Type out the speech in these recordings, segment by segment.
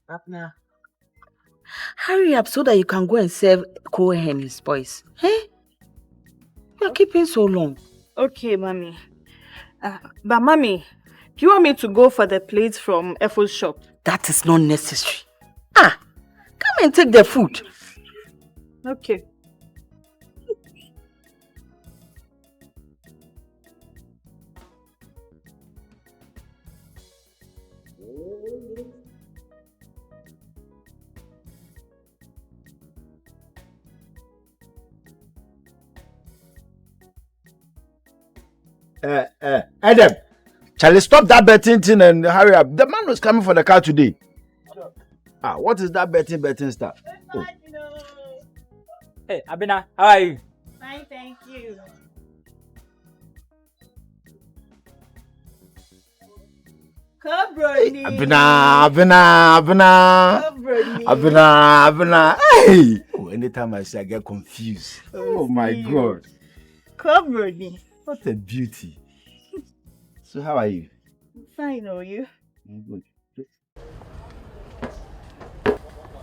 Abner, hurry up so that you can go and serve Cohen and his boys. Hey, you're keeping so long. Okay, mommy. But mommy, do you want me to go for the plates from Effo's shop? That is not necessary. Ah, come and take the food. Okay. Adam, Charlie, stop that betting thing and hurry up. The man was coming for the car today. Ah, what is that betting stuff? Oh. Hey, Abena, how are you? Fine, thank you. Cobroni. Abena. Hey! Oh, anytime I say I get confused. Oh my God. Cobroni. What a beauty. So how are you? Fine, are you? I'm good.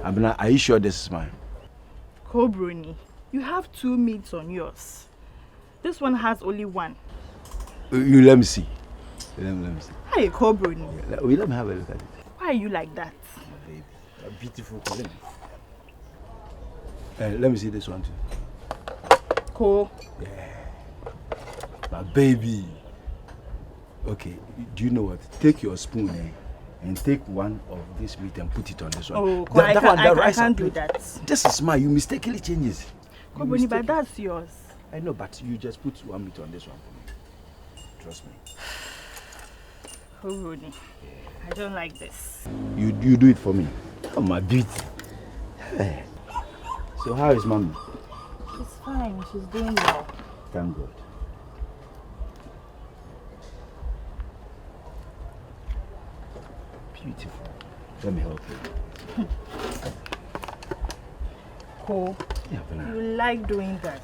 Abena, are you sure this is mine? Cobroni, you have 2 meats on yours. This one has only 1. You let me see. Let me see. Hey, Cobroni. Let me have a look at it. Why are you like that? My baby. A beautiful color. Let me see this one too. Cool. Yeah. My baby. Okay, do you know what? Take your spoon and take one of this meat and put it on this one. Oh, I can't do that. This is mine. You mistakenly change it. Cobroni, but that's yours. I know, but you just put one meat on this one for me. Trust me. Cobroni, I don't like this. You do it for me. Oh, my beauty. Hey. So how is mommy? She's fine. She's doing well. Thank God. Beautiful. Let me help you. Cool. Yeah, You like doing that.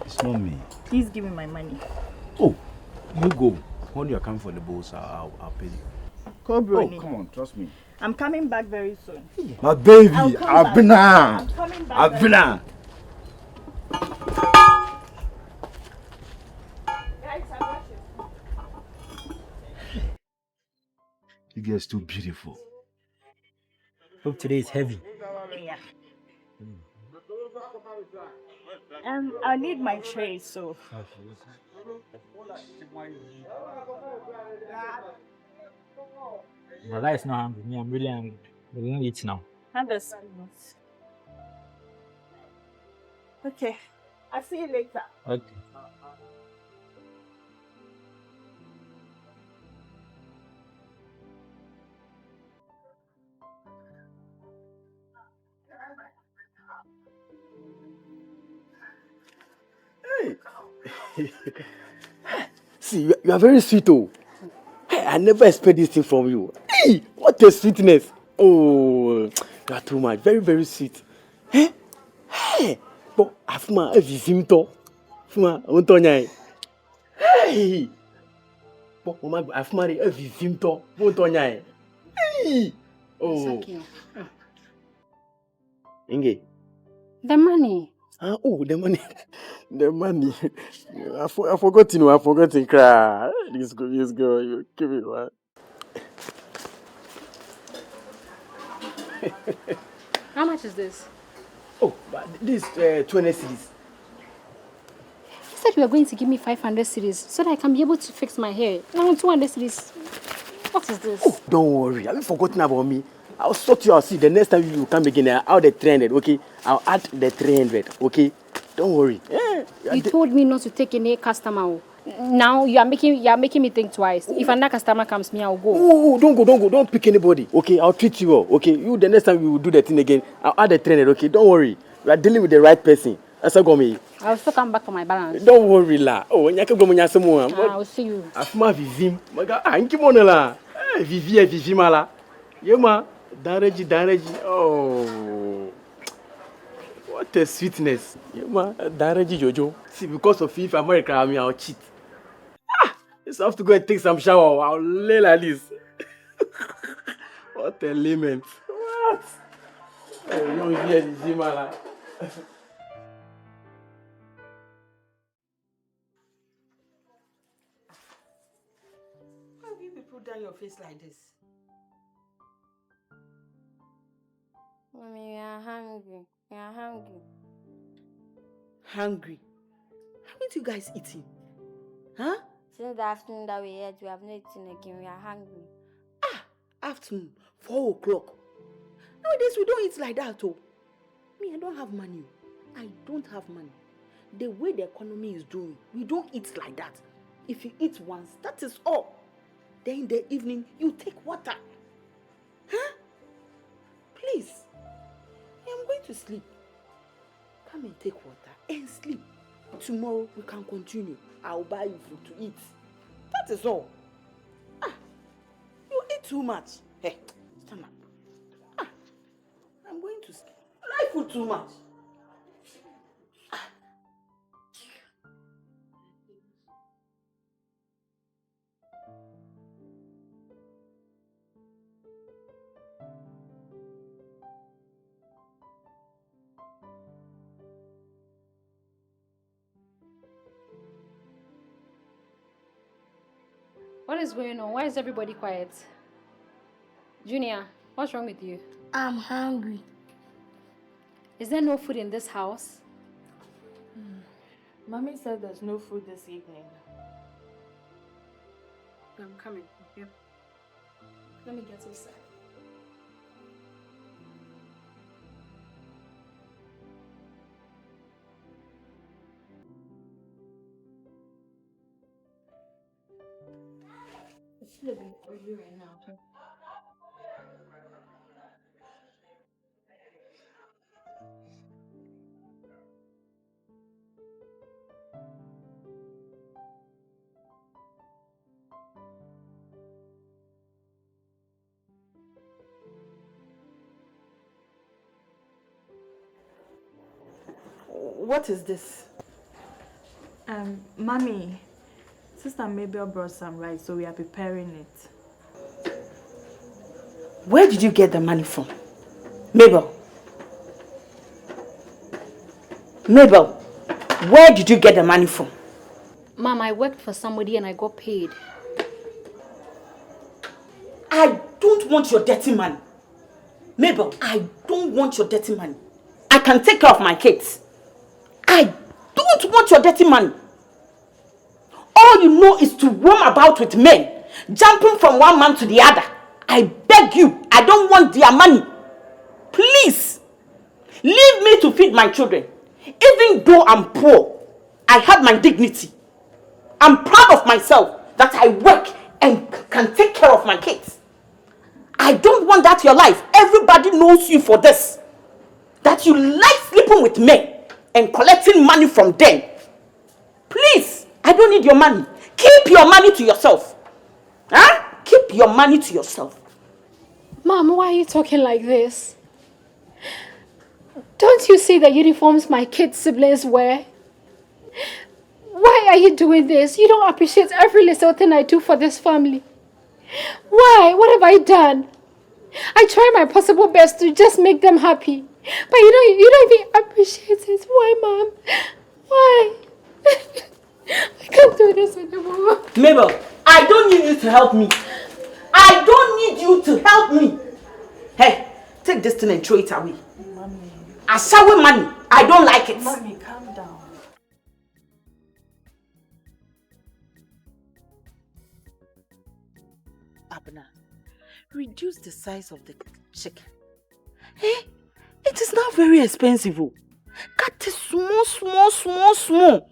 it's not me. Please give me my money. Oh, you go. When you come for the bowls, I'll pay you. Cobroni. Oh, come on, trust me. I'm coming back very soon. My baby, Abena. I'm coming back. Abena. Guys, I watch it. You guys too beautiful. Hope today is heavy. Yeah. I need my tray, so. Brother is not hungry. Me, I'm really hungry. We're gonna eat now. Have a sandwich. Okay. I'll see you later. Okay. See, you are very sweet, oh. Hey, I never expect this thing from you. Hey, what a sweetness. Oh, you are too much. Very, very sweet. Hey, hey. But Afuma, if you seem to, Afuma, I want to Hey. But Mama, Afuma, if you seem to, I want to Hey. Oh. Inge. The money. Oh, the money. The money. I forgot, you know, I forgot to cry. This girl, you give me one. How much is this? Oh, but this 20 cedis. You said you were going to give me 500 cedis so that I can be able to fix my hair. Now 200 cedis. What is this? Oh, don't worry. Have you forgotten about me? I'll sort you out. See, the next time you come again, I'll add the 300, okay? I'll add the 300, okay? Don't worry. Yeah, you told me not to take any customer. Now you are making me think twice. If another customer comes, I'll go. Oh, don't go. Don't pick anybody. Okay, I'll treat you well. Okay, you the next time you will do the thing again, I'll add the 300. Okay, don't worry. We are dealing with the right person. That's all me. I'll still come back for my balance. Don't worry, la. Oh, when you come, I will see you. Afuma vivim. Maga, anki mona la. Vivi mala. Yema, dareji. Oh. What a sweetness. Dareji Jojo. See, because of you, if I'm American, I'll cheat. So I have to go and take some shower. I'll lay like this. What a layman. What? Oh, you don't hear the Zimala. Why have you people done your face like this? Mommy, we are hungry. We are hungry. Hungry? Haven't you guys eaten? Huh? Since the afternoon that we ate, we have not eaten again. We are hungry. Afternoon, 4 o'clock. Nowadays, we don't eat like that, oh. Me, I don't have money. I don't have money. The way the economy is doing, we don't eat like that. If you eat once, that is all. Then in the evening, you take water. Huh? Please. I'm going to sleep. Come and take water and sleep. Tomorrow, we can continue. I'll buy you food to eat. That is all. You eat too much. Hey, stand up. I'm going to sleep. I like food too much. What is going on? Why is everybody quiet? Junior, what's wrong with you? I'm hungry. Is there no food in this house? Mommy said there's no food this evening. I'm coming. Okay. Let me get inside. It's gonna be for you right now. Okay? What is this? Mommy, Sister Mabel brought some rice, so we are preparing it. Where did you get the money from? Mabel. Mabel, where did you get the money from? Mom, I worked for somebody and I got paid. I don't want your dirty money. Mabel, I don't want your dirty money. I can take care of my kids. I don't want your dirty money. All you know is to roam about with men, jumping from one man to the other. I beg you, I don't want their money. Please, leave me to feed my children. Even though I'm poor, I have my dignity. I'm proud of myself that I work and can take care of my kids. I don't want that your life. Everybody knows you for this. That you like sleeping with men and collecting money from them. Please, I don't need your money. Keep your money to yourself. Huh? Keep your money to yourself. Mom, why are you talking like this? Don't you see the uniforms my kids' siblings wear? Why are you doing this? You don't appreciate every little thing I do for this family. Why? What have I done? I try my possible best to just make them happy. But you don't even appreciate it. Why, Mom? Why? I can't do this anymore. Mabel, I don't need you to help me. I don't need you to help me. Hey, take this thing and throw it away. Mommy. I shower money. I don't like it. Mommy, calm down. Abena, reduce the size of the chicken. Hey, it is not very expensive. Oh. Cut it small.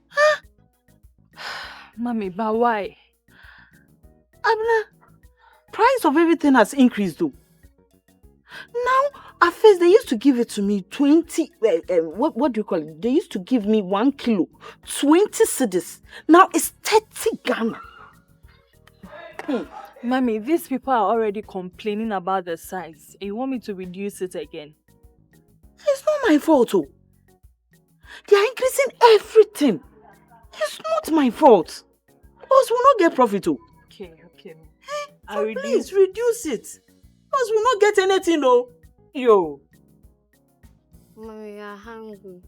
Huh? Mommy, but why? Abena, price of everything has increased though. Now, at first they used to give it to me 20, what do you call it? They used to give me 1 kilo, 20 cedis. Now it's 30 Ghana. Mommy, these people are already complaining about the size. You want me to reduce it again? It's not my fault, oh. They are increasing everything. It's not my fault. Us will not get profit, oh. Okay. Hey, so please reduce it. Us will not get anything, oh. Yo. Mommy, we are hungry.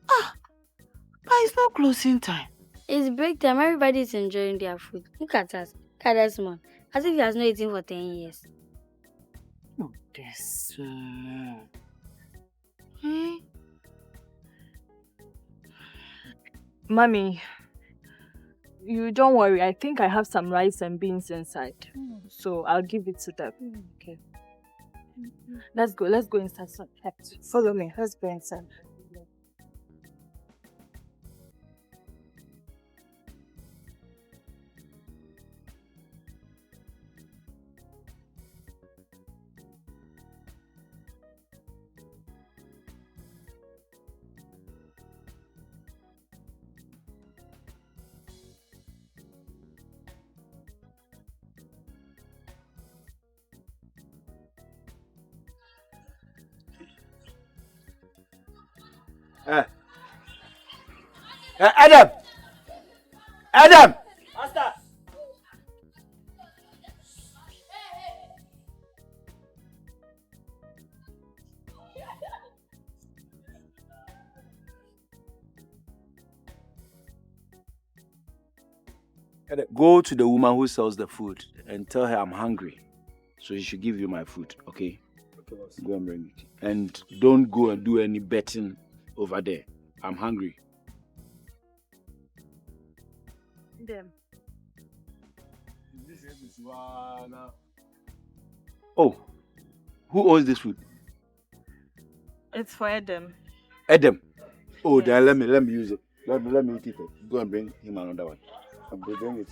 But it's not closing time. It's break time. Everybody's enjoying their food. Look at us. Look at us, man. As if he has not eaten for 10 years. Oh, this man. Hmm? Mommy, you don't worry. I think I have some rice and beans inside. So I'll give it to them. Okay. Let's go inside. Follow me. Let's go inside. Adam! Adam! Master. Go to the woman who sells the food and tell her I'm hungry. So she should give you my food, okay? Okay, boss. Go and bring it. And don't go and do any betting over there. I'm hungry. Them. Oh, who owns this food? It's for Adam. Adam. Oh, Yes. then let me use it. Let me eat it. Go and bring him another one. I'm going to bring it.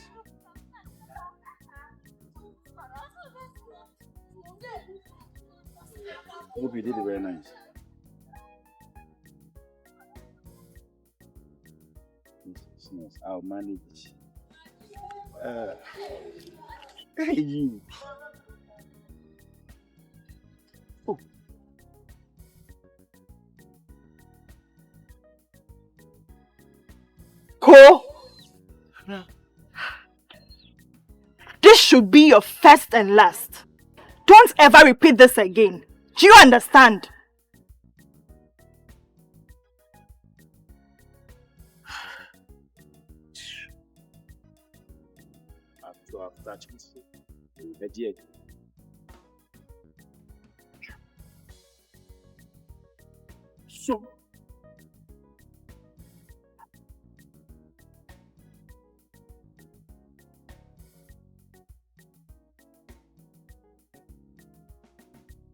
Hope you did it very nice. It's nice. I'll manage it. Hey, you. Oh. Ko! This should be your first and last. Don't ever repeat this again. Do you understand? I've touched it. So.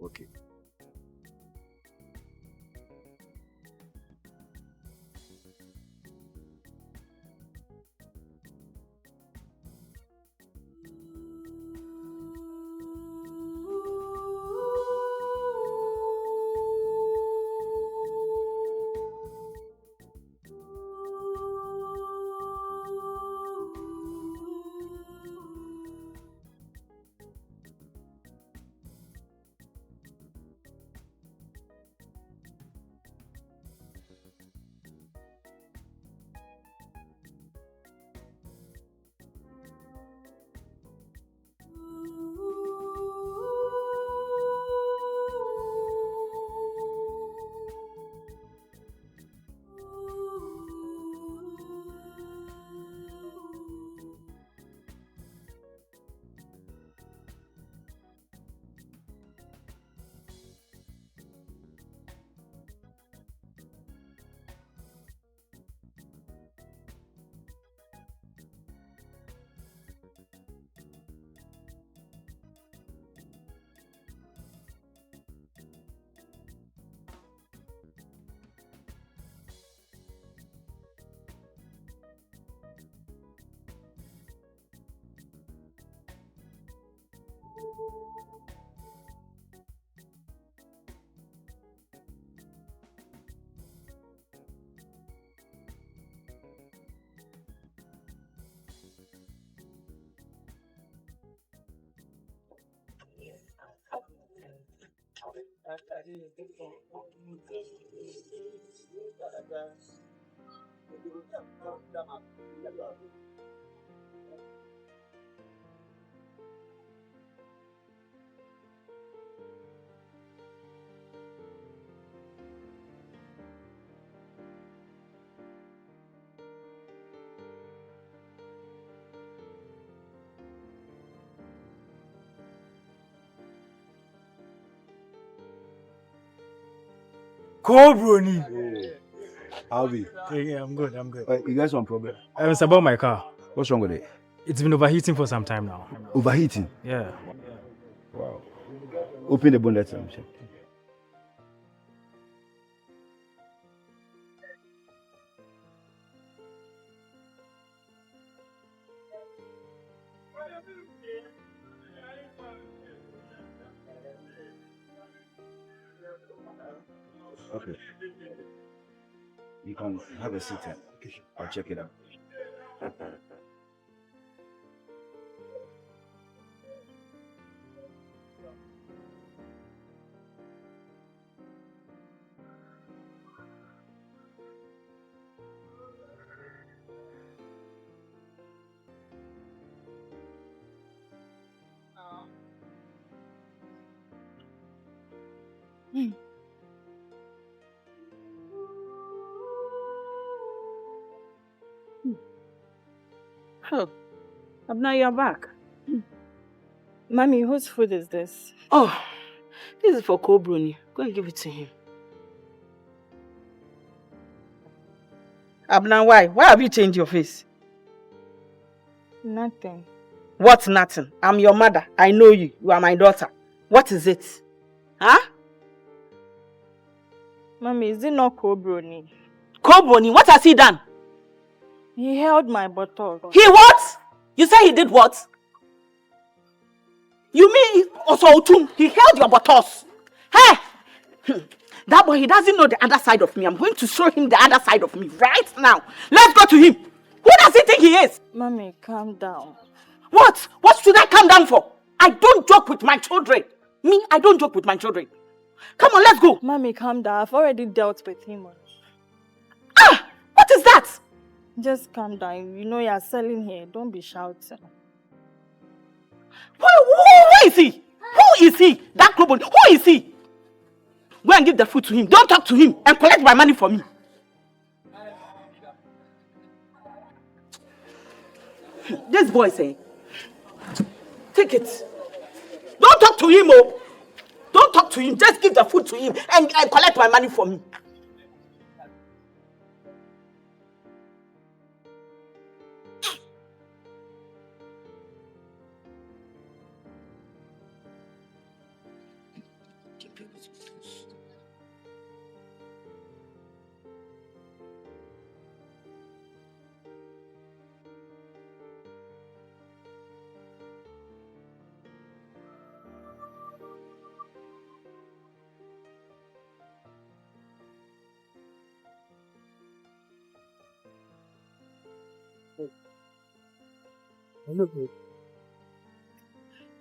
Okay. Brony. How be? Yeah, I'm good. You guys want problem? It's about my car. What's wrong with it? It's been overheating for some time now. Overheating? Yeah. Wow. Open the bonnet and check. Okay. You can have a seat. I'll check it out. Oh, Abena, you're back. Mommy, whose food is this? Oh, this is for Brony. Go and give it to him. Abena, why? Why have you changed your face? Nothing. What's nothing? I'm your mother. I know you. You are my daughter. What is it? Huh? Mommy, is it not Brony? Brony, what has he done? He held my bottle. He what? You say he did what? You mean also Otun? He held your bottles. Hey! That boy, he doesn't know the other side of me. I'm going to show him the other side of me right now. Let's go to him. Who does he think he is? Mommy, calm down. What? What should I calm down for? I don't joke with my children. Me, I don't joke with my children. Come on, let's go. Mommy, calm down. I've already dealt with him. Ah! What is that? Just calm down. You know you're selling here. Don't be shouting. Who is he? Who is he? That global. Who is he? Go and give the food to him. Don't talk to him and collect my money for me. This boy say, take it. Don't talk to him, oh. Don't talk to him. Just give the food to him and collect my money for me.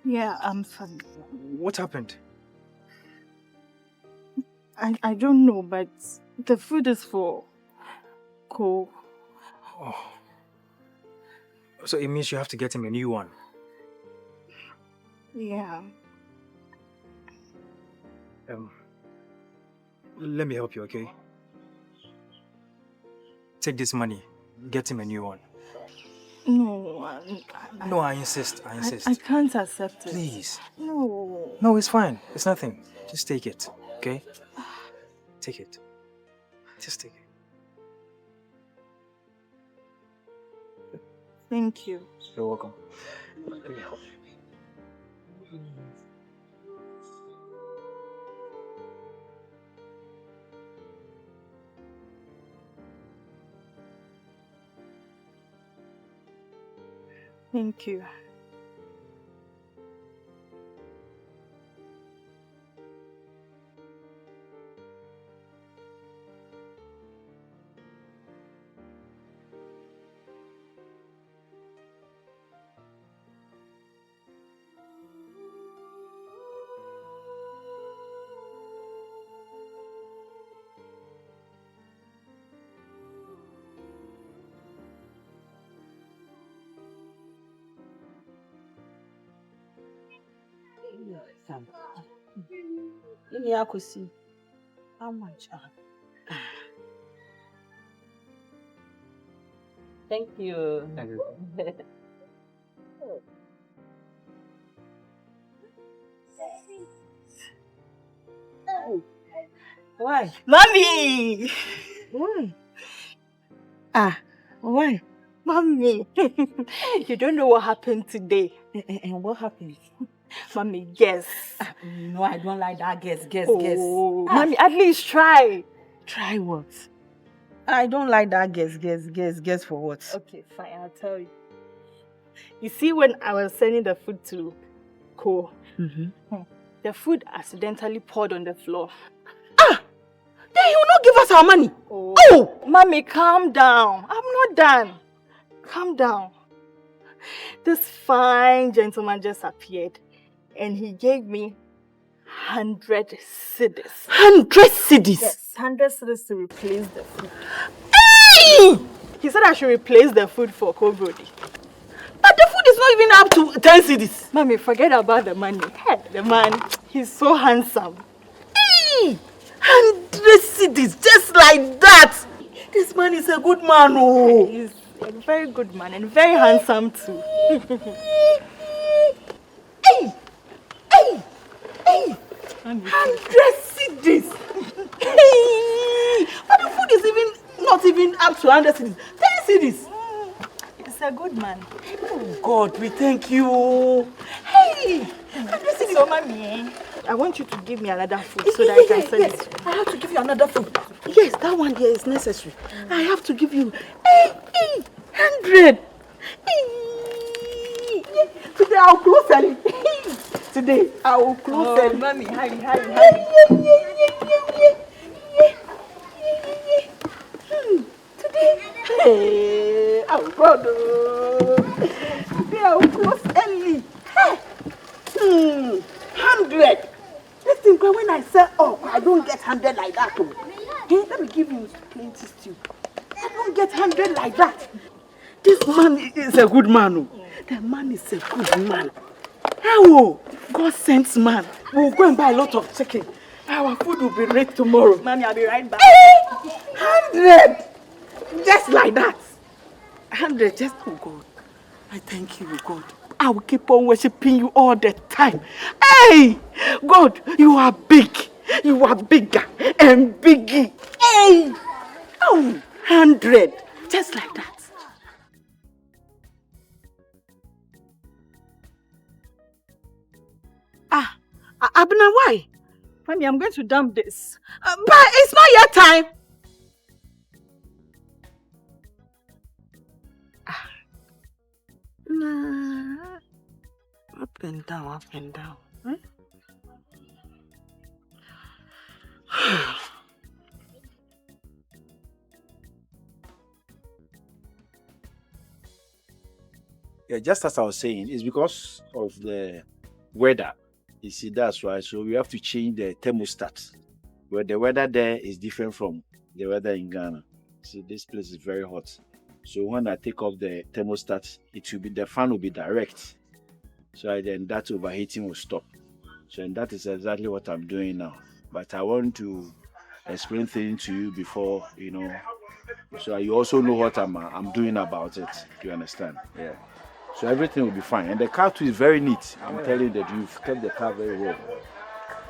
Yeah, I'm fine. What happened? I don't know, but the food is for Ko. Oh. So it means you have to get him a new one. Yeah. Let me help you, okay? Take this money. Get him a new one. No, I insist. I can't accept it. Please. No. No, it's fine. It's nothing. Just take it, okay? Take it. Just take it. Thank you. You're welcome. Let me help you. Thank you. How much? Thank you. Thank you. Why? Mommy! Why? Why? Mommy, you don't know what happened today. And what happened? Mommy, guess. No, I don't like that. Guess. Mommy, at least try. Try what? I don't like that. Guess for what? Okay, fine, I'll tell you. You see, when I was sending the food to Co, the food accidentally poured on the floor. Then he will not give us our money. Oh! Mommy, calm down. I'm not done. Calm down. This fine gentleman just appeared and he gave me 100 cedis. 100 cedis? Yes, 100 cedis to replace the food. Hey! He said I should replace the food for Kobrodi. But the food is not even up to 10 cedis. Mommy, forget about the money. Hey, the man, he's so handsome. Hey! 100 cedis, just like that. This man is a good man. Oh. He's a very good man and very handsome too. Hey! 100 cedis. Hey! But the food is not even up to 100 cedis. 10 cedis. He's a good man. Oh God, we thank you. Hey! 100 cedis. So, Mommy, I want you to give me another food so that I can sell it. I have to give you another food. Yes, that one here is necessary. I have to give you 100. Today I'll close early. Today I will close early. Mommy, hurry. Today, hey, oh God, today I will close early. 100. This thing, when I say, I don't get 100 like that. Let me give you plenty stew. I don't get 100 like that. This man is a good man. The man is a good man. Oh, God sends man. We'll go and buy a lot of chicken. Our food will be ready tomorrow. Mommy, I'll be right back. 100. Just like that. 100, just, oh God. I thank you, God. I will keep on worshiping you all the time. Hey, God, you are big. You are bigger and biggie. Hey, 100, just like that. Abena, why? Mommy, I'm going to dump this. But it's not your time. Nah. Up and down. Yeah, just as I was saying, it's because of the weather. You see, that's why. So we have to change the thermostat. Where the weather there is different from the weather in Ghana. See, this place is very hot. So when I take off the thermostat, the fan will be direct. So then that overheating will stop. So and that is exactly what I'm doing now. But I want to explain things to you before, so you also know what I'm doing about it. You understand? Yeah. So everything will be fine. And the car too is very neat. I'm telling you that you've kept the car very well.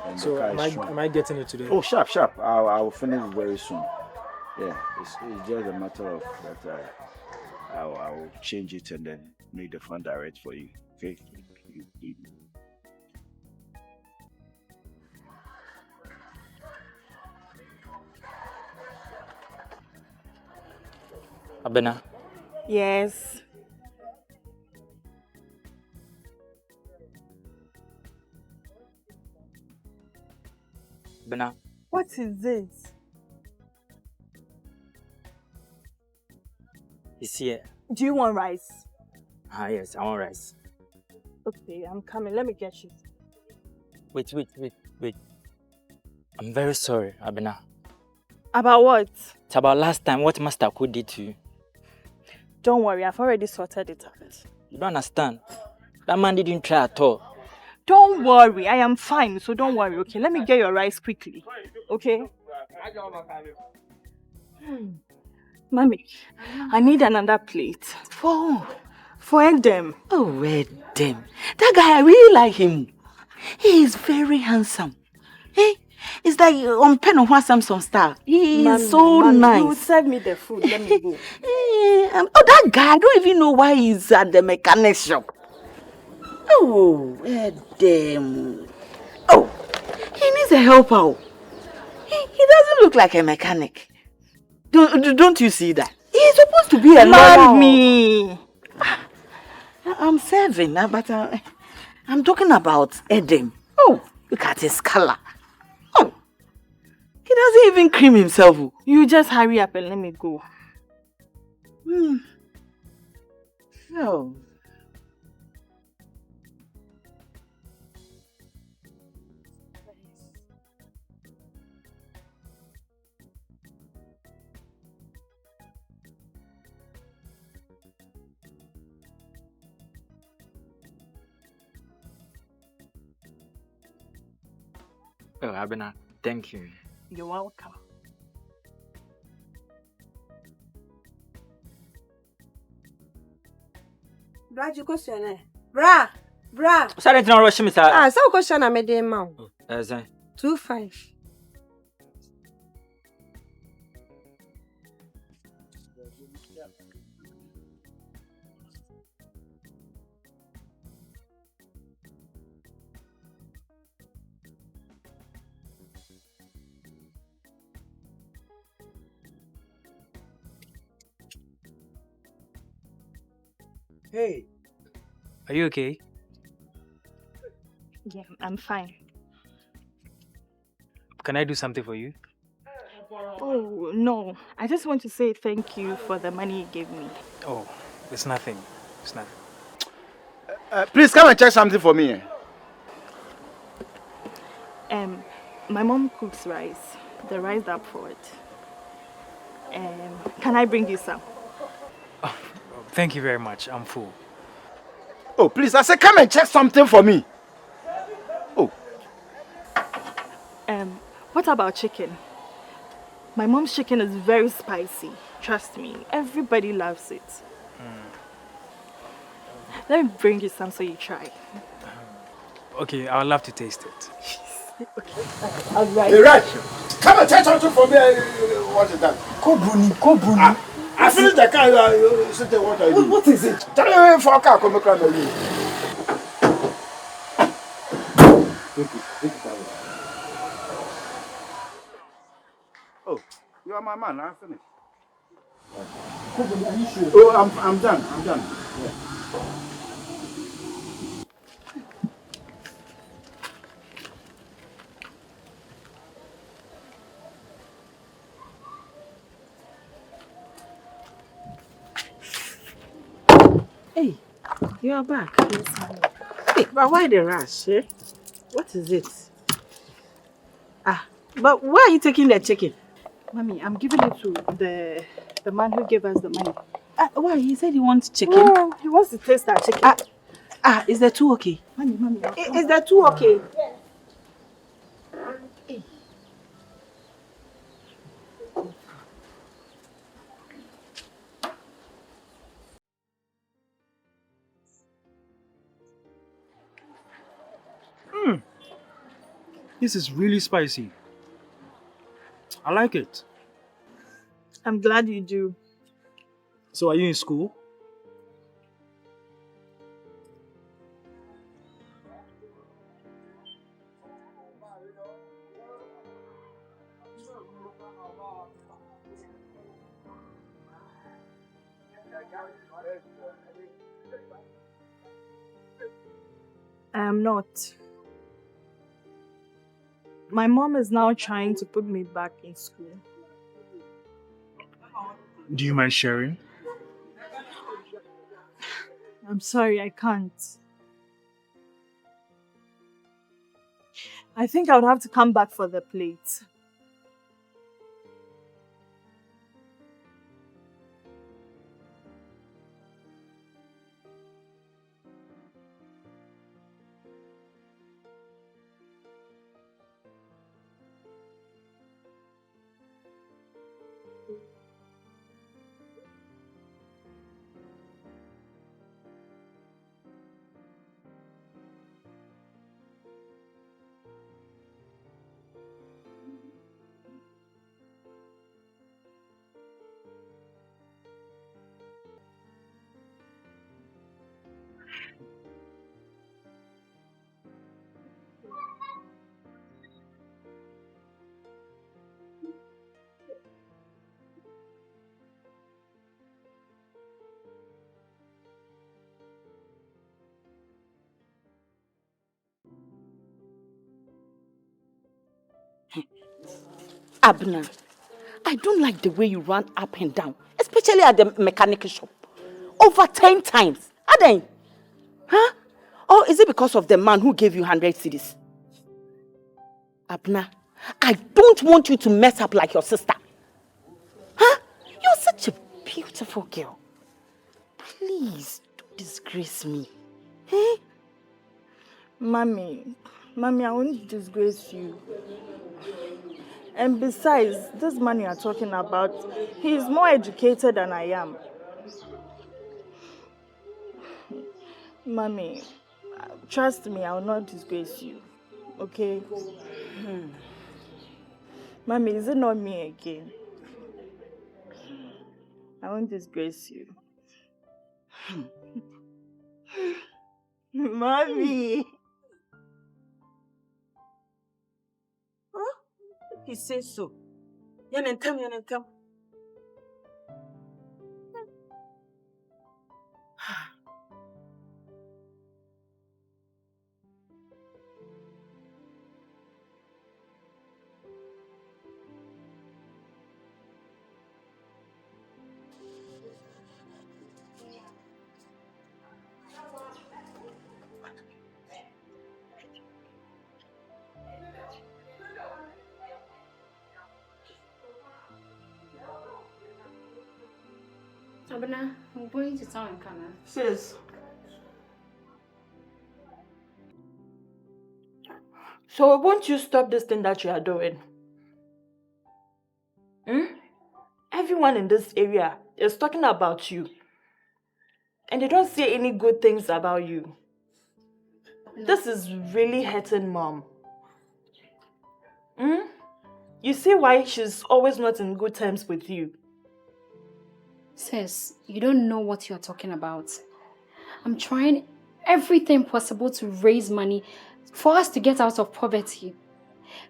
And So the car is am I getting it today? Oh, sharp. I will finish it very soon. Yeah, it's just a matter of that. I will change it and then make the fan direct for you. Okay. Abena, Yes. Abena, What is this? he's here. Do you want rice? Yes, I want rice. Okay, I'm coming. Let me get you. Wait. I'm very sorry, Abena. About what? It's about last time what Master Ko did to you. Don't worry, I've already sorted it out. You don't understand. That man didn't try at all. Don't worry, I am fine, so don't worry, okay? Let me get your rice quickly, okay? Mommy, I need another plate. For who? For Edem. Oh, Edem. That guy, I really like him. He is very handsome. Hey, It's like on Pen or Samsung style. He is so You nice. serve me the food. Let me go. Oh, that guy, I don't even know why he's at the mechanic shop. Oh, damn. Oh, he needs a helper. Oh. He doesn't look like a mechanic. Don't you see that? He's supposed to be a normal. Mommy. I'm serving, but I'm talking about Edem. Oh, look at his color. Oh, he doesn't even cream himself. You just hurry up and let me go. Oh. Oh, Abena, thank you. You're welcome. Bra, you question eh? Bra. Sorry, don't rush me, sir. Ah, so question I made them now. 25. Hey. Are you okay? Yeah, I'm fine. Can I do something for you? Oh, no. I just want to say thank you for the money you gave me. Oh, it's nothing. It's nothing. Please come and check something for me. My mom cooks rice. The rice up for it. Can I bring you some? Oh, thank you very much. I'm full. Oh, please, I said come and check something for me. Oh. What about chicken? My mom's chicken is very spicy. Trust me, everybody loves it. Let me bring you some so you try. Okay, I would love to taste it. Alright. Hey, Raj, come and check something for me. What is that? Kobuni. I finished the car. You sit there, what are you doing? What is it? Tell me for a car, come and cry for you. Take it away. Oh, you are my man. I'm finished. Kobuni, are you sure? Oh, I'm done. I'm done. Yeah. Hey, you are back. Hey, but why the rush? Eh? What is it? But why are you taking the chicken? Mommy, I'm giving it to the man who gave us the money. Why? He said he wants chicken. Yeah, he wants to taste that chicken. Is the two okay? Mommy, Is the two okay? This is really spicy. I like it. I'm glad you do. So are you in school? I am not. My mom is now trying to put me back in school. Do you mind sharing? I'm sorry, I can't. I think I would have to come back for the plate. Abner, I don't like the way you run up and down, especially at the mechanic shop. Over 10 times. Aden? Huh? Or is it because of the man who gave you 100 cedis? Abner, I don't want you to mess up like your sister. Huh? You're such a beautiful girl. Please, don't disgrace me. Eh? Mommy, I won't disgrace you. And besides, this man you are talking about, he is more educated than I am. Mommy, trust me, I will not disgrace you. Okay? Mommy, is it not me again? I won't disgrace you. Mommy! Huh? He says so. Yanentem. Abena, I'm going to town in Kana. Sis. So won't you stop this thing that you are doing? Everyone in this area is talking about you. And they don't say any good things about you. This is really hurting Mom. You see why she's always not in good terms with you? Sis, you don't know what you're talking about. I'm trying everything possible to raise money for us to get out of poverty.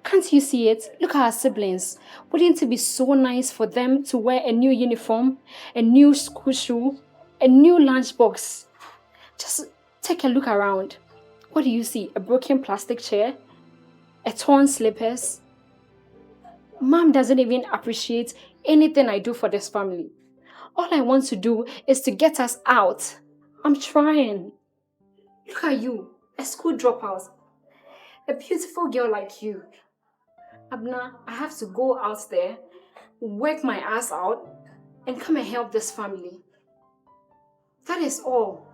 Can't you see it? Look at our siblings. Wouldn't it be so nice for them to wear a new uniform, a new school shoe, a new lunchbox? Just take a look around. What do you see? A broken plastic chair? A torn slippers? Mom doesn't even appreciate anything I do for this family. All I want to do is to get us out. I'm trying. Look at you, a school dropout. A beautiful girl like you. Abna, I have to go out there, work my ass out, and come and help this family. That is all.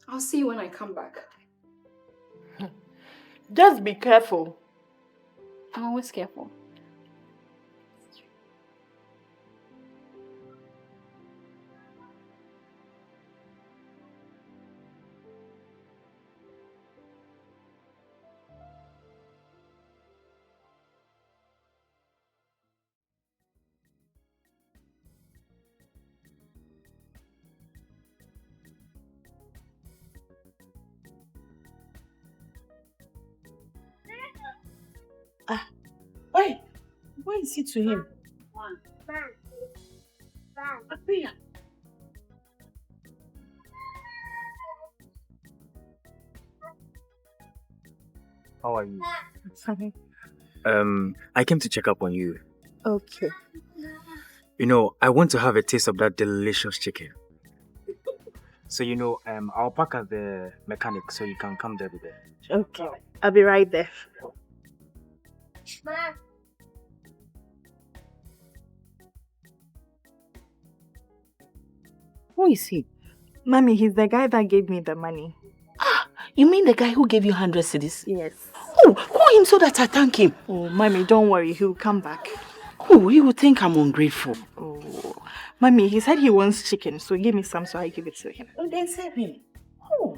I'll see you when I come back. Just be careful. I'm always careful. Why? Why is it to him? Apia. How are you? Fine. I came to check up on you. Okay. You know, I want to have a taste of that delicious chicken. So, you know, I'll park at the mechanic so you can come there with it. Okay. I'll be right there. Who is he? Mommy, he's the guy that gave me the money. You mean the guy who gave you 100 cedis? Yes. Oh, call him so that I thank him. Oh, Mommy, don't worry. He'll come back. Oh, he will think I'm ungrateful. Oh, Mommy, he said he wants chicken, so give me some so I give it to him. Oh, then serve him. Oh,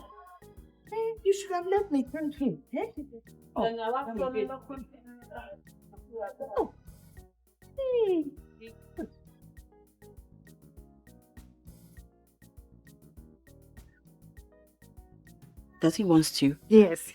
you should have let me thank him. Eh? Oh. Hey. Does he want stew? Yes.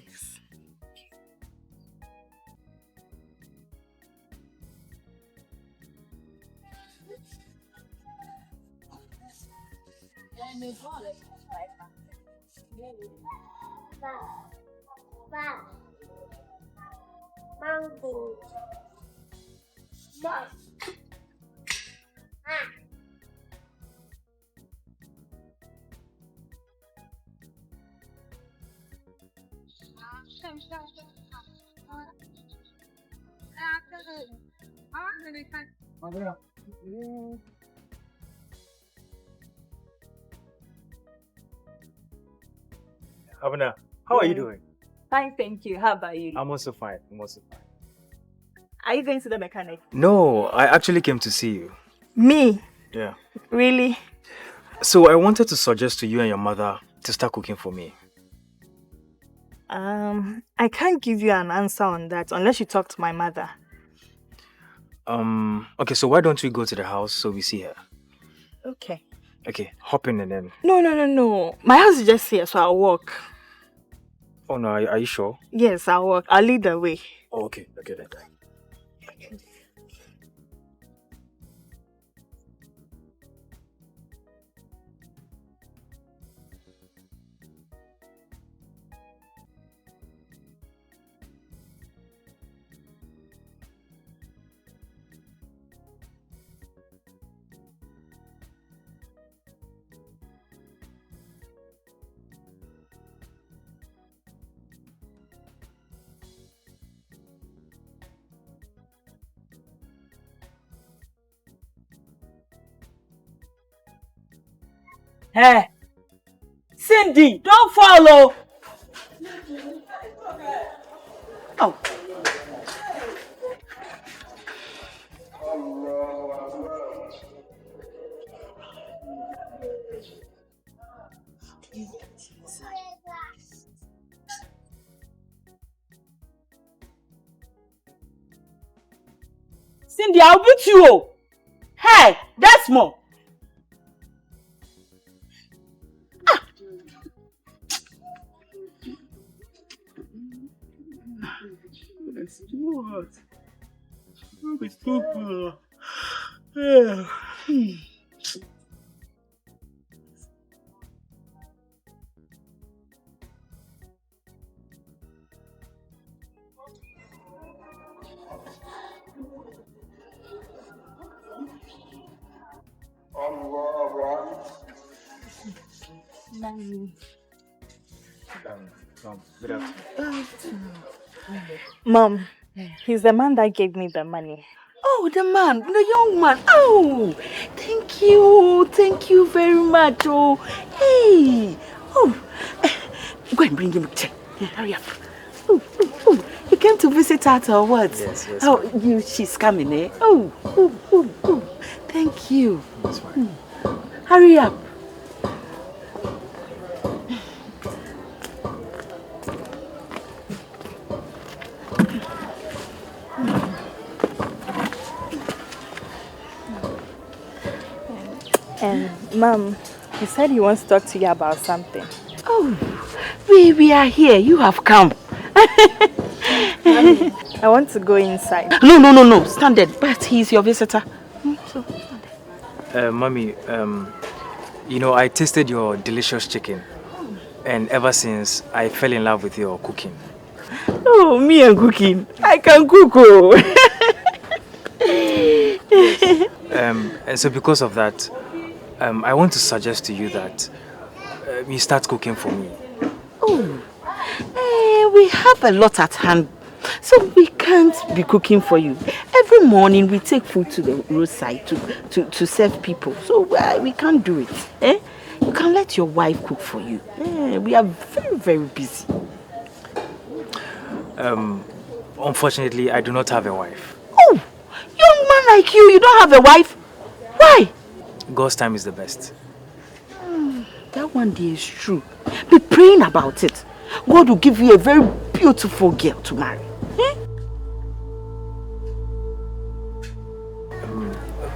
Abena, how are you doing? Fine, thank you. How about you? I'm also fine. Are you going to the mechanic? No, I actually came to see you. Me? Yeah. Really? So I wanted to suggest to you and your mother to start cooking for me. I can't give you an answer on that unless you talk to my mother. Okay, so why don't we go to the house so we see her? Okay. Okay, hop in and then... No. My house is just here, so I'll walk. Oh no, are you sure? Yes, I'll walk. I'll lead the way. Oh, okay then. Hey, Cindy, don't follow. Oh. Cindy, I'll beat you. Hey, that's more. It's too hot. It's too cool. Mom, he's the man that gave me the money. Oh, the man, the young man. Oh, thank you very much. Oh, hey. Oh, go and bring him a chair. Hurry up. Oh, you came to visit her or what? Yes. Oh, she's coming, eh? Oh. Thank you. That's fine. Hurry up. Mom, he said he wants to talk to you about something. Oh, we are here. You have come. I want to go inside. No. Stand there. But he's your visitor. So, stand there. Mommy, I tasted your delicious chicken. And ever since, I fell in love with your cooking. Oh, me and cooking. I can cook. Oh. And so because of that, I want to suggest to you that you start cooking for me. Oh, we have a lot at hand, so we can't be cooking for you. Every morning we take food to the roadside to serve people, so we can't do it. You can let your wife cook for you. We are very, very busy. Unfortunately, I do not have a wife. Oh, young man like you don't have a wife? Why? God's time is the best. That one day is true. Be praying about it. God will give you a very beautiful girl to marry.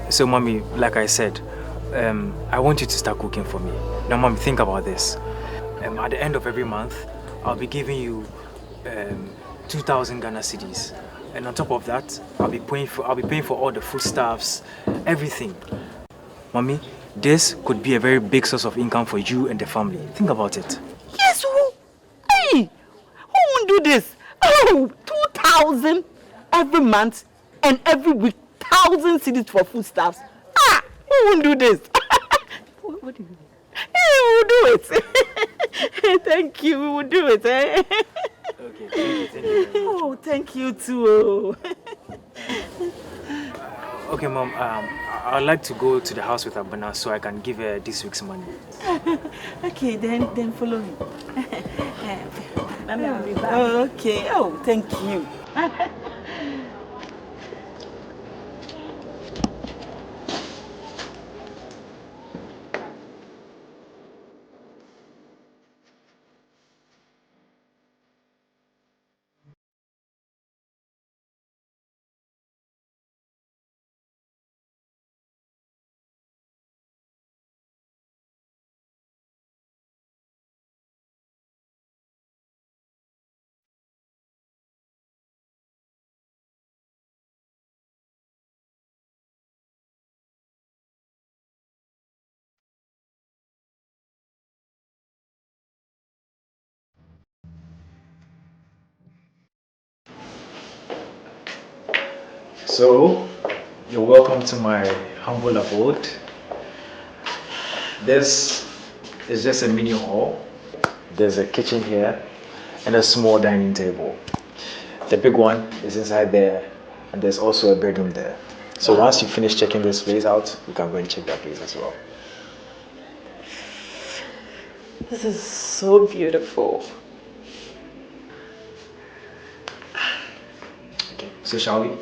So, Mommy, like I said, I want you to start cooking for me. Now, Mommy, think about this. At the end of every month, I'll be giving you 2,000 Ghana cedis. And on top of that, I'll be paying for all the foodstuffs, everything. Mommy, this could be a very big source of income for you and the family. Think about it. Yes, who won't do this? Oh, 2,000 every month and every week 1,000 cedis for foodstuffs. Ah, who won't do this? What do you mean? Hey, we will do it. Thank you, we will do it. Eh? Okay, thank you very much. Oh, thank you too. Okay, Mom, I'd like to go to the house with Abena so I can give her this week's money. Okay, then follow me. Mommy, I'll be back. Oh, okay. Oh, thank you. So, you're welcome to my humble abode. This is just a mini hall. There's a kitchen here and a small dining table. The big one is inside there, and there's also a bedroom there. So once you finish checking this place out, you can go and check that place as well. This is so beautiful. Okay, so shall we?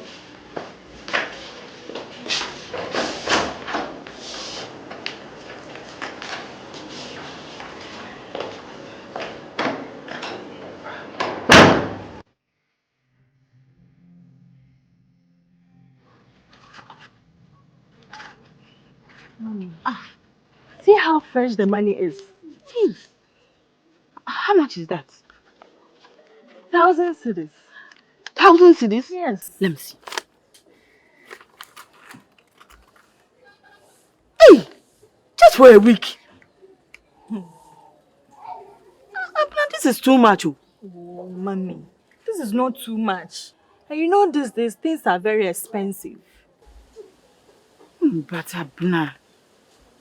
See how fresh the money is. How much is that? 1,000 cedis. 1,000 cedis? Yes. Let me see. Hey! Just for a week. This is too much. Oh. Oh, Mommy, this is not too much. And you know these days, things are very expensive. But Abena,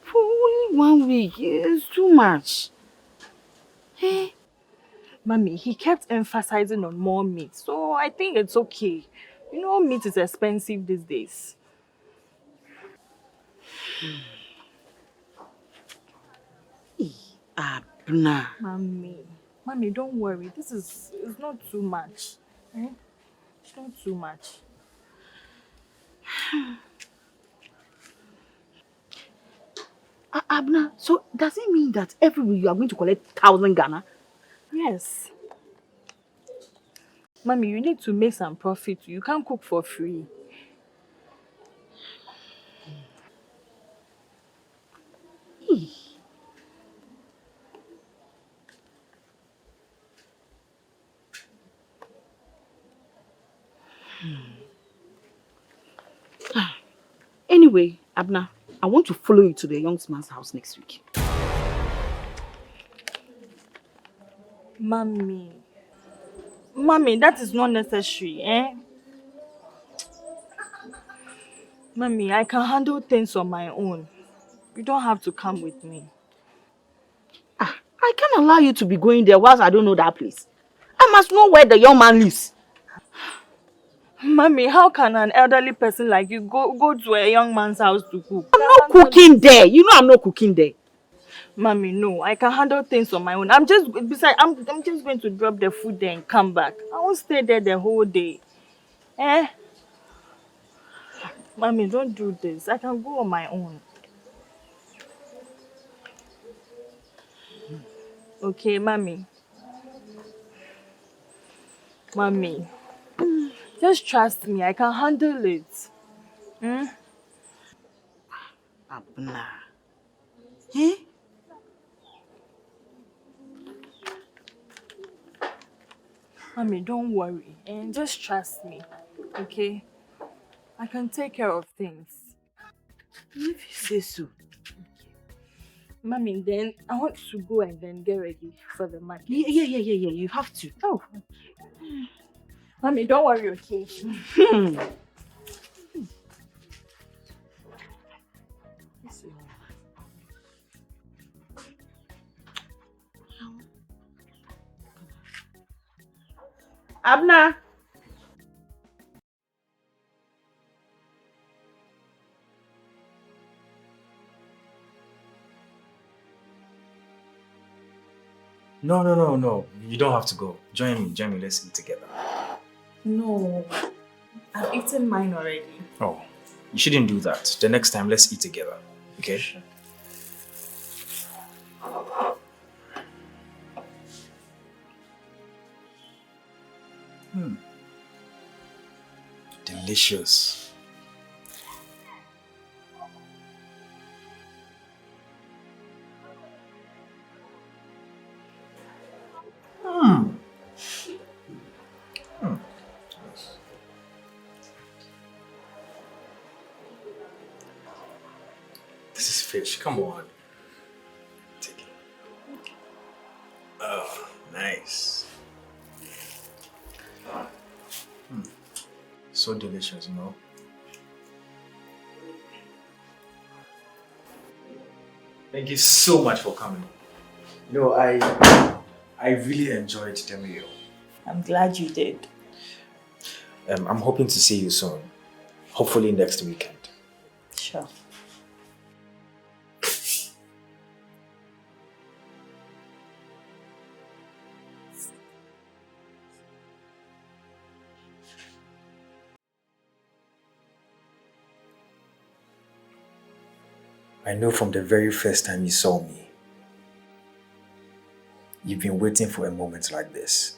for only 1 week, it's too much. Hey. Mommy, he kept emphasizing on more meat, so I think it's okay. You know, meat is expensive these days. Abena. Mommy, don't worry. This is it's not too much. Eh? It's not too much. Abena, so does it mean that every week you are going to collect 1,000 Ghana? Yes. Mommy, you need to make some profit. You can't cook for free. Anyway, Abena, I want to follow you to the young man's house next week. Mommy, that is not necessary, eh? Mommy, I can handle things on my own. You don't have to come with me. I can't allow you to be going there whilst I don't know that place. I must know where the young man lives. Mommy, how can an elderly person like you go to a young man's house to cook? I'm not cooking there. You know I'm not cooking there. Mommy, no, I can handle things on my own. I'm just going to drop the food there and come back. I won't stay there the whole day. Eh? Mommy, don't do this. I can go on my own. Okay, Mommy. Mommy, just trust me. I can handle it. Hmm? Abena. Eh? Mommy, don't worry. And just trust me. Okay? I can take care of things. If you say so. Mommy, then I want to go and then get ready for the market. Yeah. You have to. Oh. Mommy, don't worry, okay? Abna. No. You don't have to go. Join me. Let's eat together. No, I've eaten mine already. Oh, you shouldn't do that. The next time, let's eat together. Okay? Sure. Delicious. This is fish. Come on. Take it. Oh, nice. So delicious, you know. Thank you so much for coming. You know, I really enjoyed the meal. I'm glad you did. I'm hoping to see you soon. Hopefully next weekend. Sure. I know from the very first time you saw me, you've been waiting for a moment like this.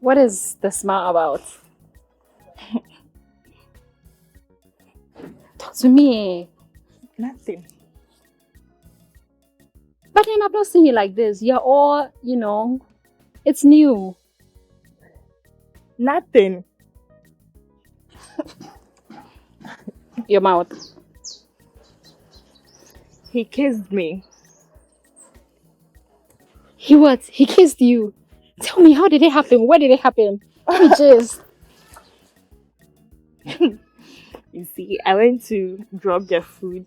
What is the smile about? Talk to me. Nothing. But then I've not seen you like this. You're all, it's new. Nothing. Your mouth. He kissed me. He what? He kissed you. Tell me, how did it happen? Where did it happen? Let me just. You see, I went to drop the food,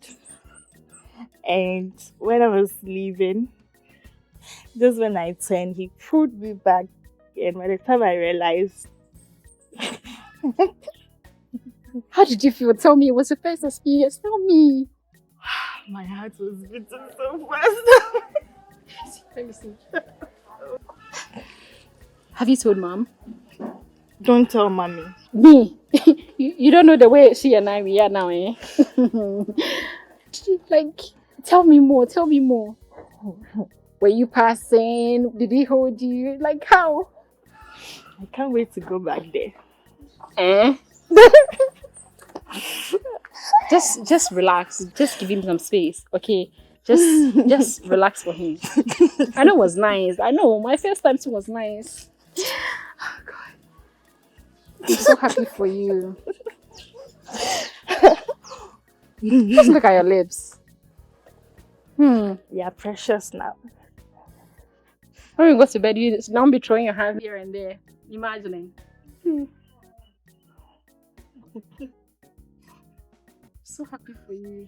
and when I was leaving, just when I turned, he pulled me back, and by the time I realized. How did you feel? Tell me, it was your first experience. Tell me. My heart was beating so fast. Let me see. Have you told Mom? Don't tell Mommy. Me? you don't know the way she and I we are now, eh? Like, tell me more. Were you passing? Did he hold you? Like, how? I can't wait to go back there. Eh? Just relax. Just give him some space, okay? Just relax for him. I know it was nice. I know my first time too was nice. Oh God, I'm so happy for you. Just look at your lips. They are precious now. When you go to bed, you don't be throwing your hand here and there. Imagining. So happy for you.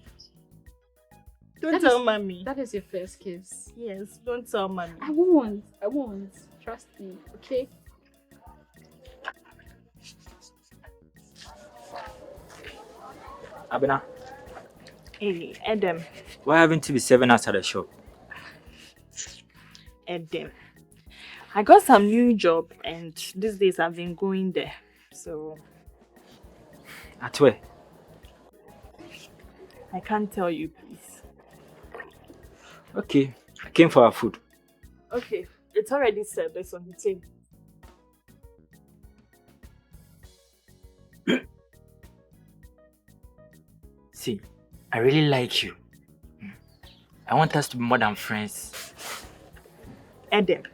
Don't tell Mommy. That is your first kiss. Yes, don't tell Mommy. I won't. Trust me, okay? Abena, Hey, Adam. why haven't you been serving us at the shop? Adam. I got some new job and these days I've been going there. So At where? I can't tell you, please. Okay, I came for our food. Okay, it's already served. It's on the table. See, I really like you. I want us to be more than friends. Eden,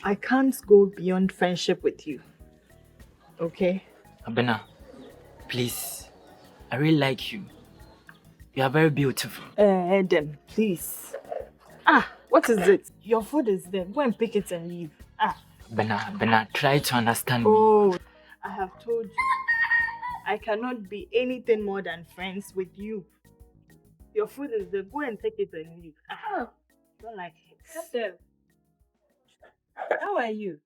I can't go beyond friendship with you. Okay? Abena, please. I really like you. You are very beautiful. Eden, please. What is it? Your food is there. Go and pick it and leave. Abena, try to understand me. Oh, I have told you. I cannot be anything more than friends with you. Your food is there. Go and take it and leave. Don't like it. Tetteh, how are you?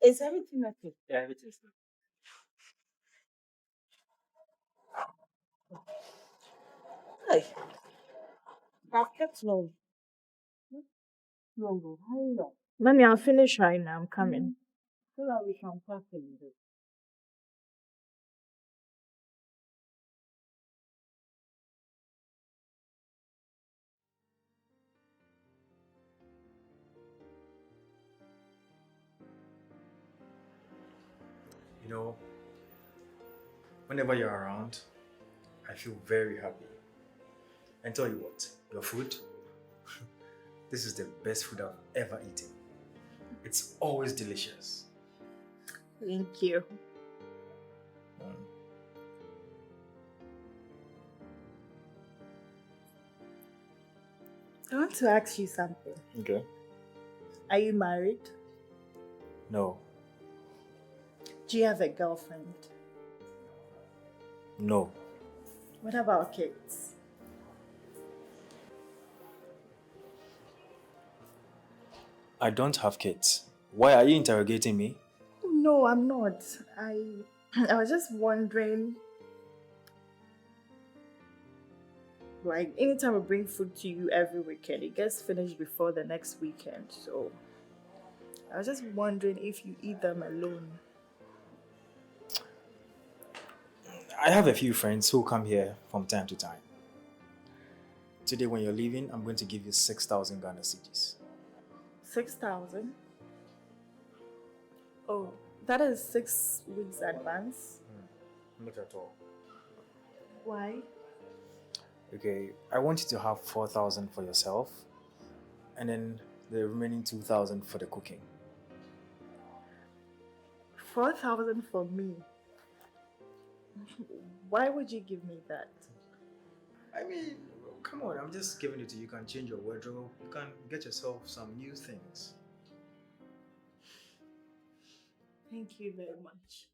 Is everything okay? Yeah, everything's good. Hey, I've kept long. Long, how long? Mommy, I'll finish right now. I'm coming. So that we can pack in this. You know, whenever you're around, I feel very happy. And tell you what, your food, this is the best food I've ever eaten. It's always delicious. Thank you. I want to ask you something. Okay. Are you married? No. Do you have a girlfriend? No. What about kids? I don't have kids. Why are you interrogating me? No, I'm not. I was just wondering. Like, anytime I bring food to you every weekend, it gets finished before the next weekend. So, I was just wondering if you eat them alone. I have a few friends who come here from time to time. Today when you're leaving, I'm going to give you 6,000 Ghana cedis. 6,000? Oh, that is 6 weeks advance? Not at all. Why? Okay, I want you to have 4,000 for yourself and then the remaining 2,000 for the cooking. 4,000 for me? Why would you give me that? I mean, come on, I'm just giving it to you. You can change your wardrobe. You can get yourself some new things. Thank you very much.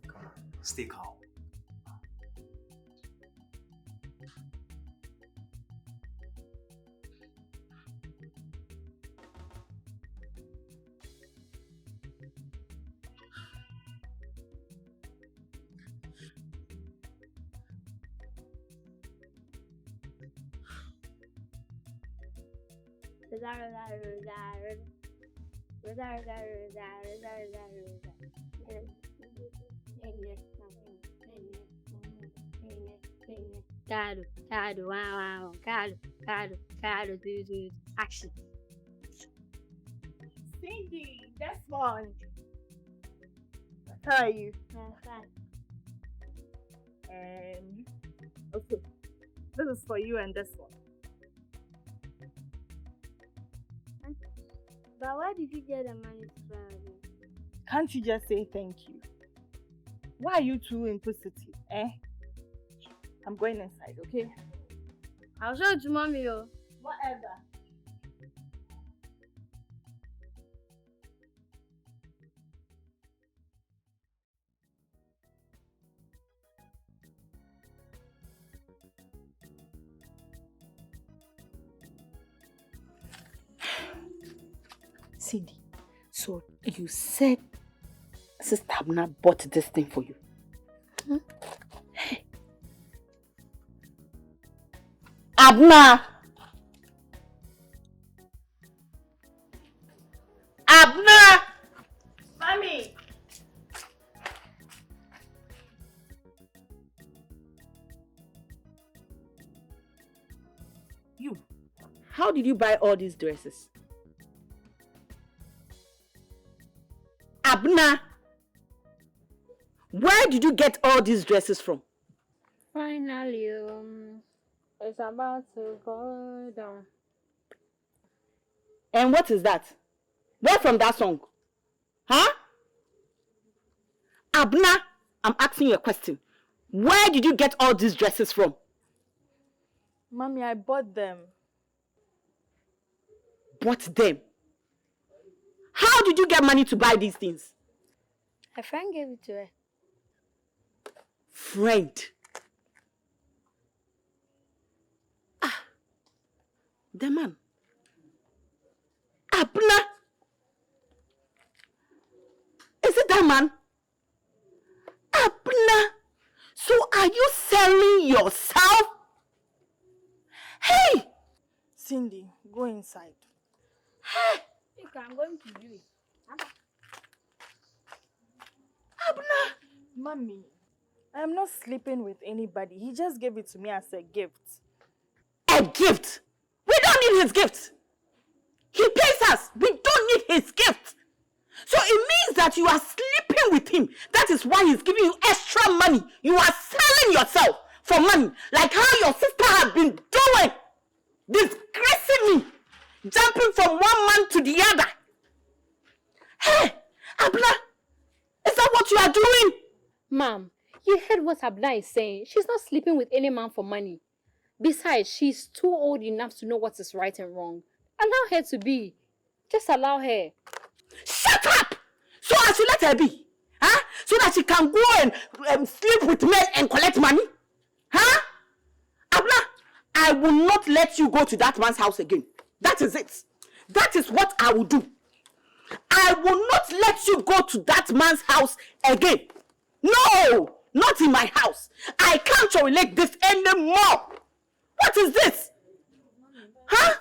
Come on, stay calm. Caro, do action. Cindy, that's fun. How are you? And okay, this is for you and this one. But where did you get the money from? Can't you just say thank you? Why are you too inquisitive, eh? I'm going inside, okay? I'll show it to mommy, yo. Whatever. Cindy, so you said Sister Abena bought this thing for you? Hey. Abena! Abena! Mommy! how did you buy all these dresses? Abena, where did you get all these dresses from? Finally, it's about to go down. And what is that? Where from that song? Huh? Abena, I'm asking you a question. Where did you get all these dresses from? Mommy, I bought them. Bought them? How did you get money to buy these things? A friend gave it to her. Friend? The man. Abena! Is it that man? Abena! So are you selling yourself? Hey! Cindy, go inside. Hey! I'm going to do it. Abena! Mommy, I'm not sleeping with anybody. He just gave it to me as a gift. A gift? We don't need his gift. He pays us. We don't need his gift. So it means that you are sleeping with him. That is why he's giving you extra money. You are selling yourself for money. Like how your sister has been doing. Disgracing me. Jumping from one man to the other. Hey, Abena, is that what you are doing? Mom, you heard what Abena is saying. She's not sleeping with any man for money. Besides, she's too old enough to know what is right and wrong. Allow her to be. Just allow her. Shut up! So I should let her be? Huh? So that she can go and sleep with men and collect money? Huh? Abena, I will not let you go to that man's house again. That is it. That is what I will do. I will not let you go to that man's house again. No! Not in my house. I can't tolerate this anymore. What is this? Huh?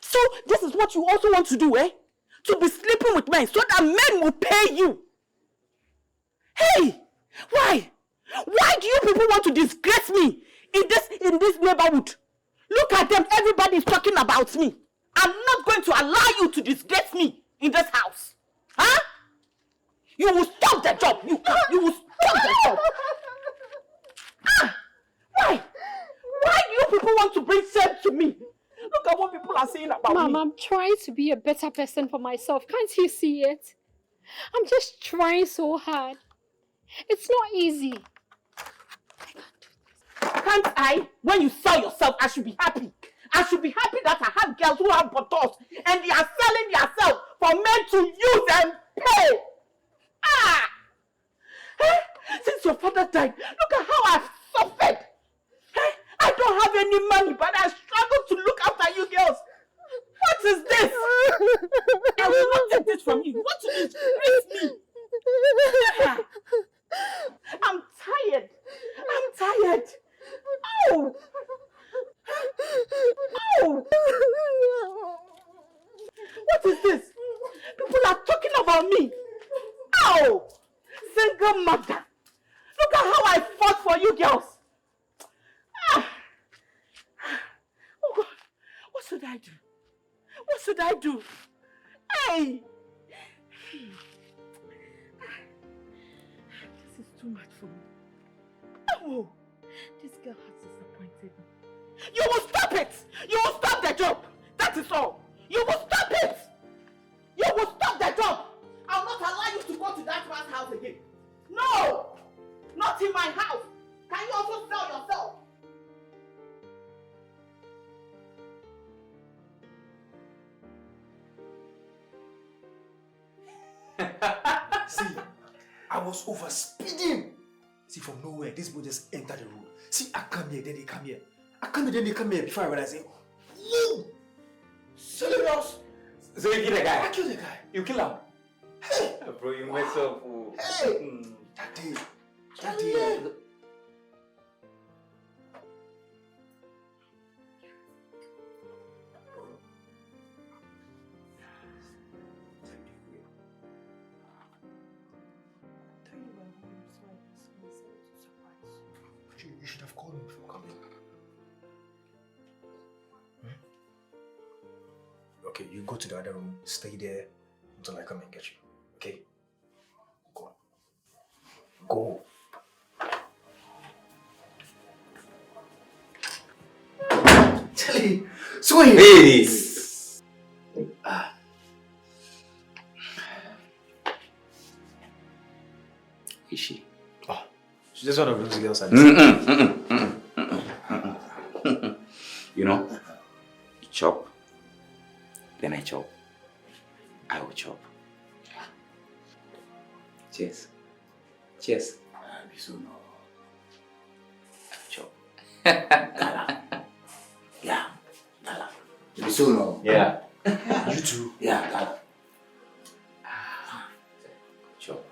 So this is what you also want to do, eh? To be sleeping with men so that men will pay you. Hey! Why? Why do you people want to disgrace me in this neighborhood? Look at them. Everybody is talking about me. I'm not going to allow you to disgrace me in this house. Huh? You will stop the job. You will stop the job. Why? Why do you people want to bring shame to me? Look at what people are saying about me. Mom, I'm trying to be a better person for myself. Can't you see it? I'm just trying so hard. It's not easy. Can't I? When you sell yourself, I should be happy. I should be happy that I have girls who have bottles and they are selling themselves for men to use and pay. Since your father died, look at how I've suffered. I don't have any money, but I struggle to look after you girls. What is this? I will not take this from you. What is this? I'm tired. I'm tired. Oh! Oh! What is this? People are talking about me. Oh! Single mother. Look at how I fought for you girls. Oh God. What should I do? What should I do? Hey! This is too much for me. Oh! This girl has disappointed me. You will stop it! You will stop the job! That is all! You will stop it! You will stop the job! I will not allow you to go to that man's house again. No! Not in my house! Can you also sell yourself? See, I was over speeding. See, from nowhere, this boy just entered the road. See, I come here, then they come here. I come here, then they come here. Before I realize it, whoa! Serious? So you kill the guy? I killed the guy. You kill him? Hey! Bro, you mess up. Oh. Hey! That day. You should have called me before coming. Hmm? Okay, you go to the other room, stay there until I come and get you. Okay? Go on. Go. Charlie, sweet. Hey. Is she? Oh, she's just one of those girls. You know, you chop, then I chop. I will chop. Cheers. Cheers. Chop. Yeah. Yeah. You too. Yeah. Chop.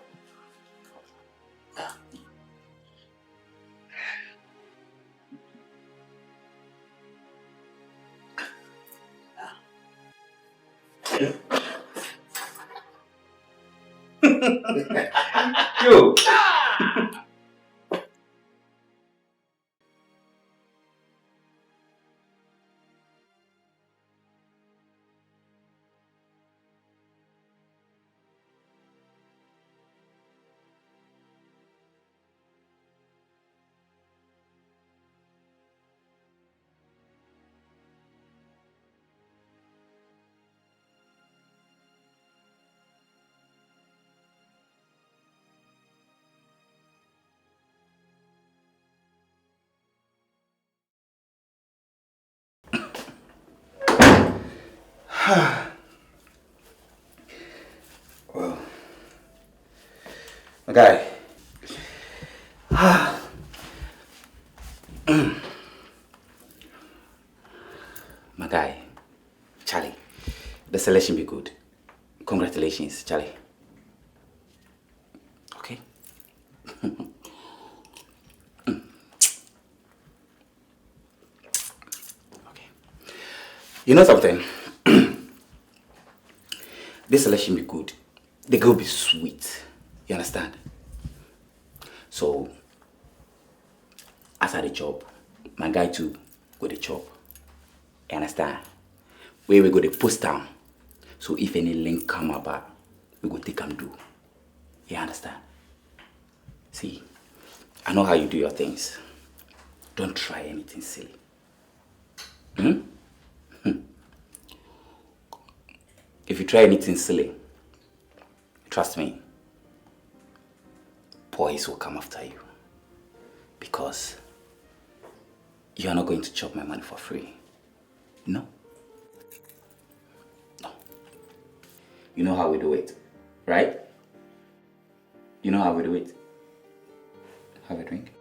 Yo. Well, my guy. My guy, Charlie, the selection be good. Congratulations, Charlie. Okay. Okay. You know something? This selection be good. The girl be sweet. You understand? So, as I the job, my guy too go the job. You understand? Where we go the post down. So if any link come about, we go take and do. You understand? See, I know how you do your things. Don't try anything silly. If you try anything silly, trust me, boys will come after you. Because you are not going to chop my money for free. No. No. You know how we do it, right? You know how we do it. Have a drink.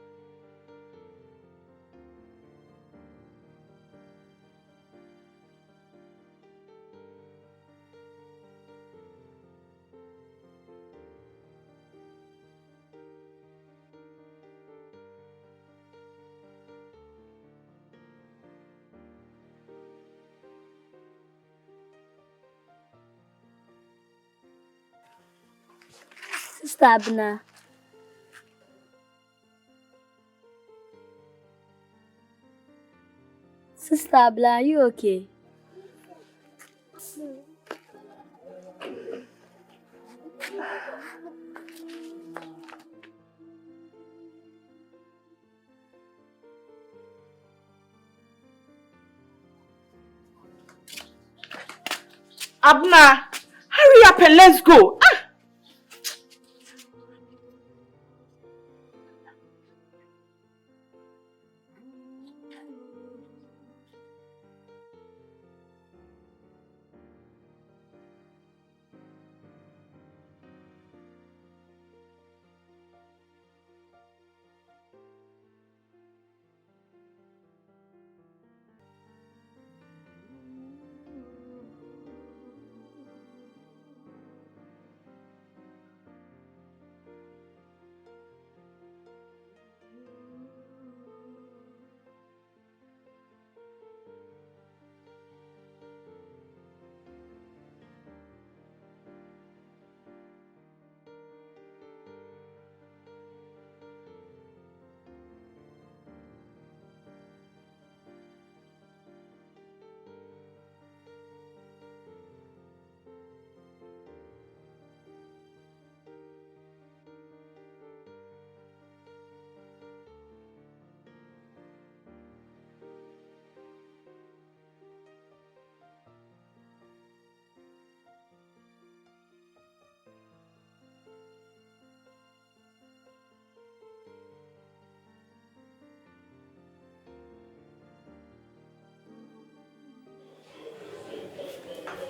Sister Abena. Sister Abena, are you okay? Abna, hurry up and let's go. Ah!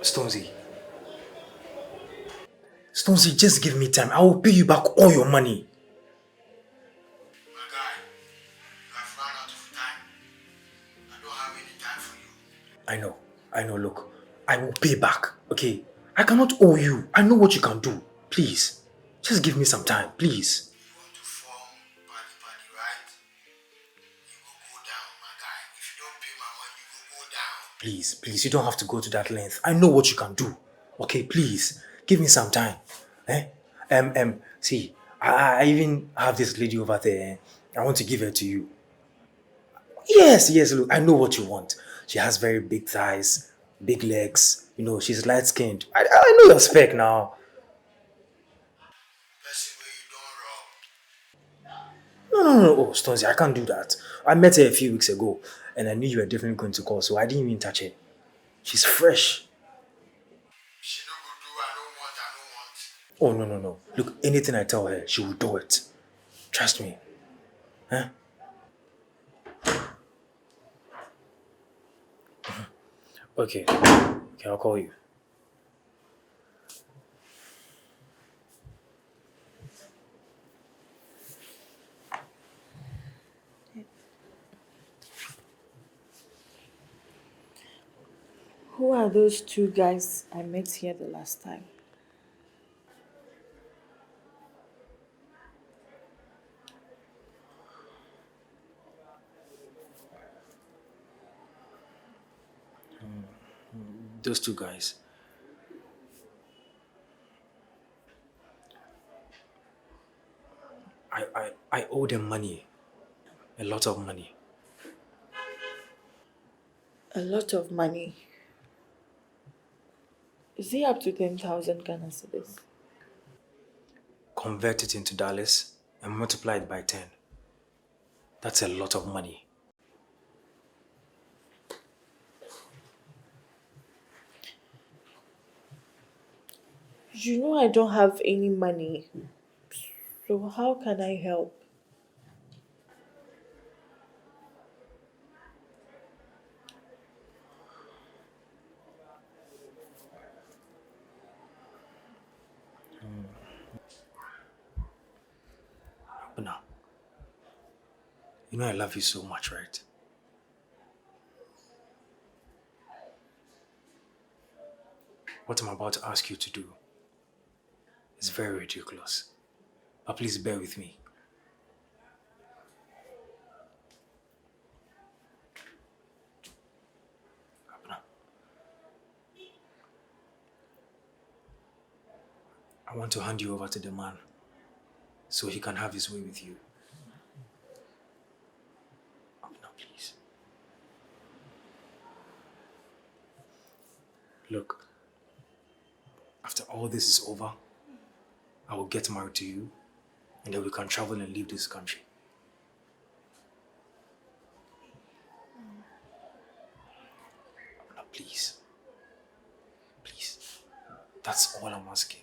Stonesy. Stonesy, just give me time. I will pay you back all your money. My guy, you have run out of time. I don't have any time for you. I know, look. I will pay back, okay? I cannot owe you. I know what you can do. Please. Just give me some time, please. You want to form party, right? You go down, my guy. If you don't pay my money, you go down. Please, you don't have to go to that length. I know what you can do. Okay, please. Give me some time. Eh? See, I even have this lady over there. I want to give her to you. Yes, look, I know what you want. She has very big thighs, big legs. You know, she's light skinned. I know your spec now. Person where you don't rob. No. Oh, Stonesy, I can't do that. I met her a few weeks ago and I knew you were definitely going to call, so I didn't even touch her. She's fresh. She no go do, I don't want. Oh, no. Look, anything I tell her, she will do it. Trust me. Huh? Okay, I'll call you. Who are those two guys I met here the last time? Those two guys. I owe them money. A lot of money. A lot of money. Is it up to 10,000 Ghana cedis? Convert it into dollars and multiply it by 10. That's a lot of money. You know I don't have any money. So how can I help? Abena, you know I love you so much, right? What I'm about to ask you to do is very ridiculous. But please bear with me. Abena, I want to hand you over to the man so he can have his way with you. Abena, please. Look, after all this is over, I will get married to you and then we can travel and leave this country. Abena, please. Please. That's all I'm asking.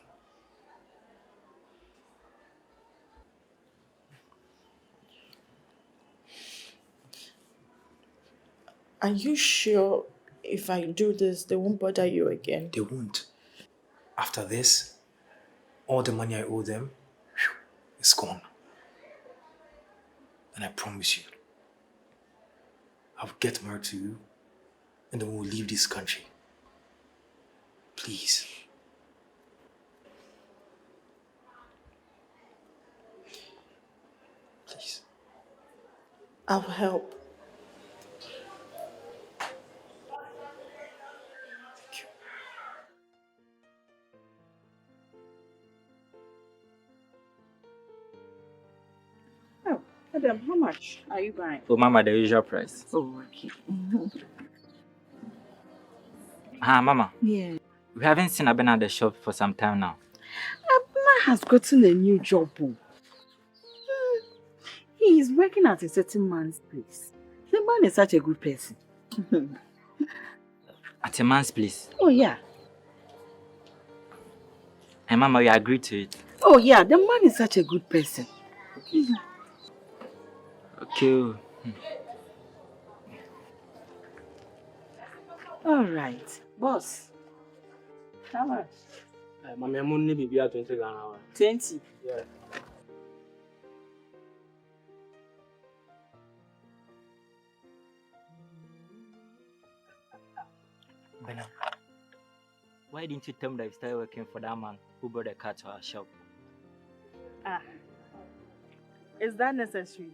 Are you sure if I do this, they won't bother you again? They won't. After this, all the money I owe them is gone. And I promise you, I'll get married to you and then we'll leave this country. Please. Please. I'll help. Oh, Adam, how much are you buying? Oh, Mama, the usual price. Oh, okay. Mama. Yeah. We haven't seen Abena at the shop for some time now. Abena has gotten a new job. He is working at a certain man's place. The man is such a good person. At a man's place. Oh, yeah. And Mama, you agreed to it. Oh, yeah, the man is such a good person. Okay. All right. Boss, How much? Mommy, I'm only be 20 Ghana. 20. Yeah. Bena, why didn't you tell me that you started working for that man who brought the car to our shop? Ah, is that necessary?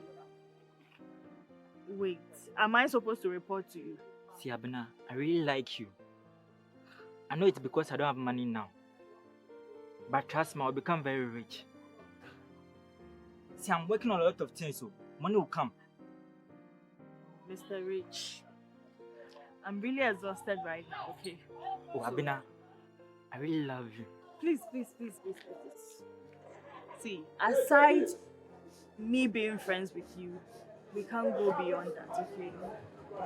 Wait, am I supposed to report to you? See, Abena, I really like you. I know it's because I don't have money now. But trust me, I'll become very rich. See, I'm working on a lot of things, so money will come. Mr. Rich, I'm really exhausted right now, okay? Oh, Abena, I really love you. Please. See, aside me being friends with you, we can't go beyond that, okay?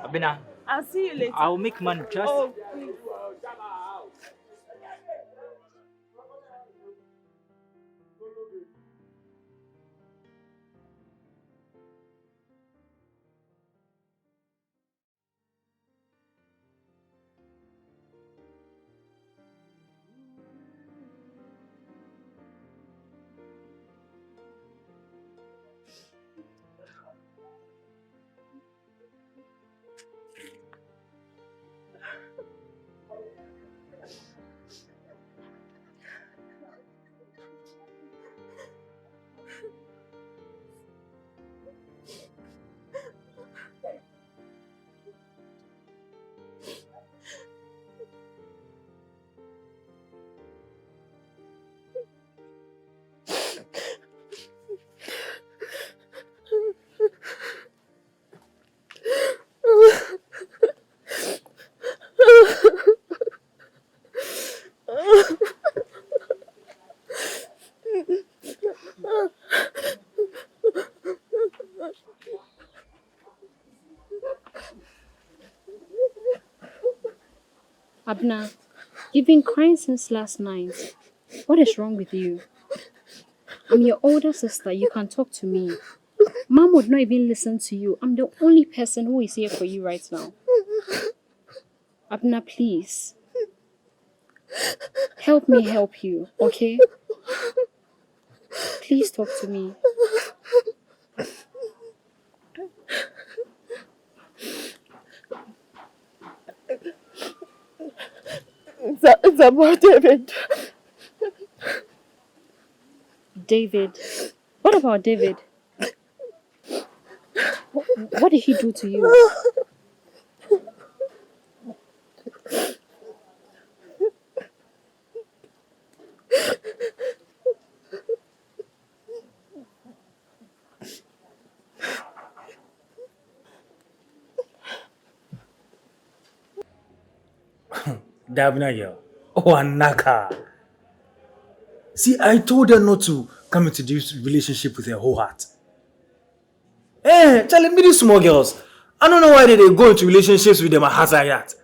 Abena, I'll see you later. I'll make money, trust. Oh, please. Abna, you've been crying since last night. What is wrong with you? I'm your older sister. You can talk to me. Mom would not even listen to you. I'm the only person who is here for you right now. Abna, please. Help me help you, okay? Please talk to me. It's about David. David. What about David? What did he do to you? Davina girl. Oh, Anaka. See, I told her not to come into this relationship with her whole heart. Telling me these small girls. I don't know why they go into relationships with them at heart.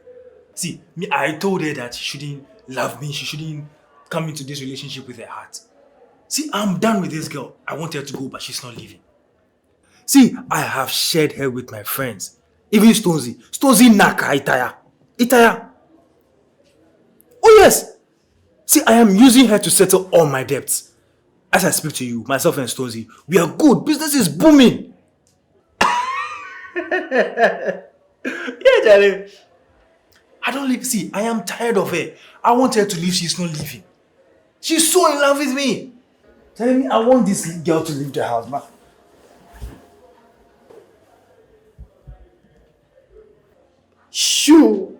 See, me, I told her that she shouldn't love me. She shouldn't come into this relationship with her heart. See, I'm done with this girl. I want her to go, but she's not leaving. See, I have shared her with my friends. Even Stonesy. Stonesy Naka Itaya. Itaya. Oh yes. See, I am using her to settle all my debts. As I speak to you, myself and Stonesy, we are good. Business is booming. Yeah, Charlie. I don't leave. See, I am tired of her. I want her to leave. She's not leaving. She's so in love with me. Telling me I want this girl to leave the house, man. Shoo.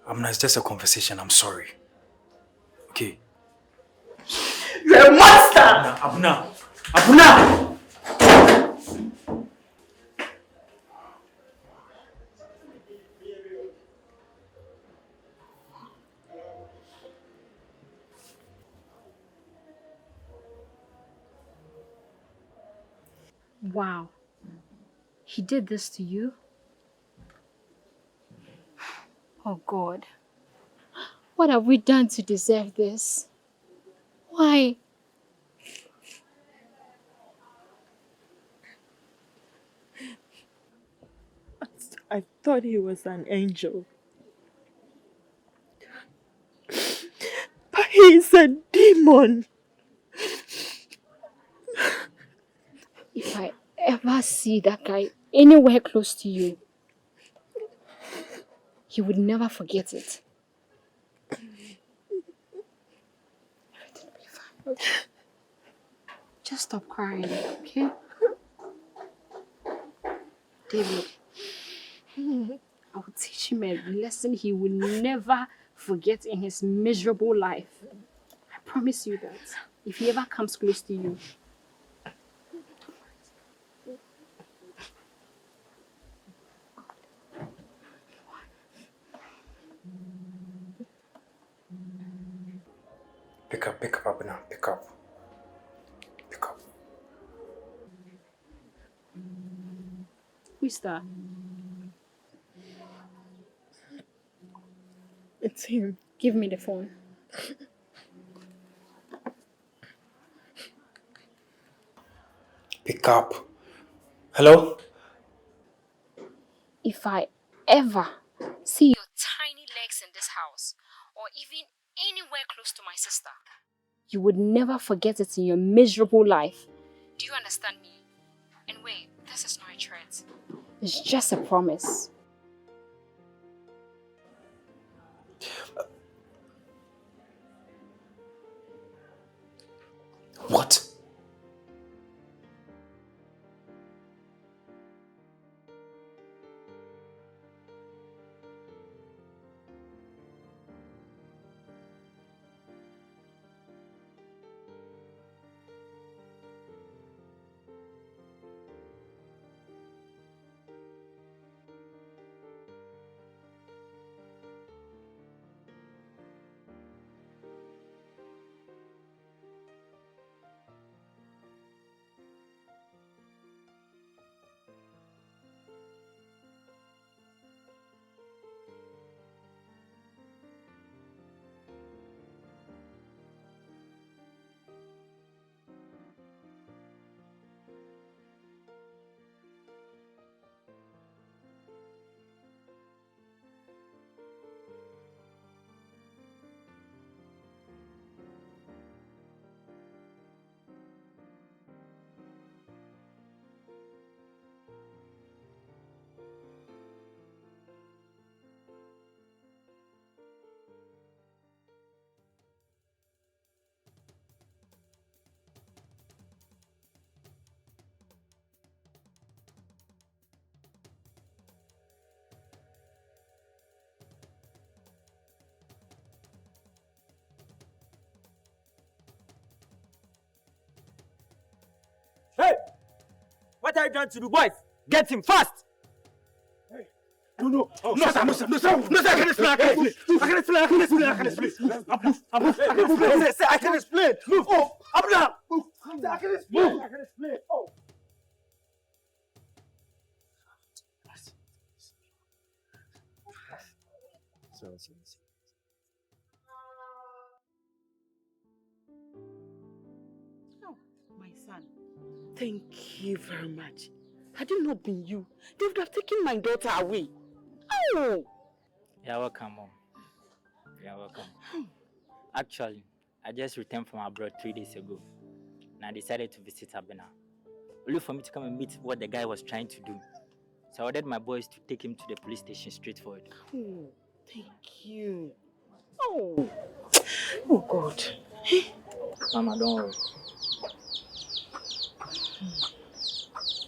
Abna, it's just a conversation. I'm sorry. Okay. You're a monster! Abna! Wow. He did this to you? Oh God. What have we done to deserve this? Why? I thought he was an angel. But he's a demon. If I ever see that guy anywhere close to you, he would never forget it. Everything will be fine. Okay? Just stop crying, okay? David, I will teach him a lesson he will never forget in his miserable life. I promise you that. If he ever comes close to you. Pick up, Abena, pick up. Pick up. Who is that? It's him. Give me the phone. Pick up. Hello? If I ever see your tiny legs in this house, or even anywhere close to my sister, you would never forget it in your miserable life. Do you understand me? And wait, this is not a threat. It's just a promise. What? Hey! What are you trying to do, boys? Get him fast! No, sir, I can explain. I can explain. Move. Oh, Abena. Move. I can explain. Oh. Oh, my son. Thank you very much. Had it not been you, they would have taken my daughter away. Oh! You're welcome, Mom. You're welcome. Actually, I just returned from abroad 3 days ago, and I decided to visit Abena, only for me to come and meet what the guy was trying to do. So I ordered my boys to take him to the police station straightforward. Oh, thank you. Oh, oh God. Mama, don't worry.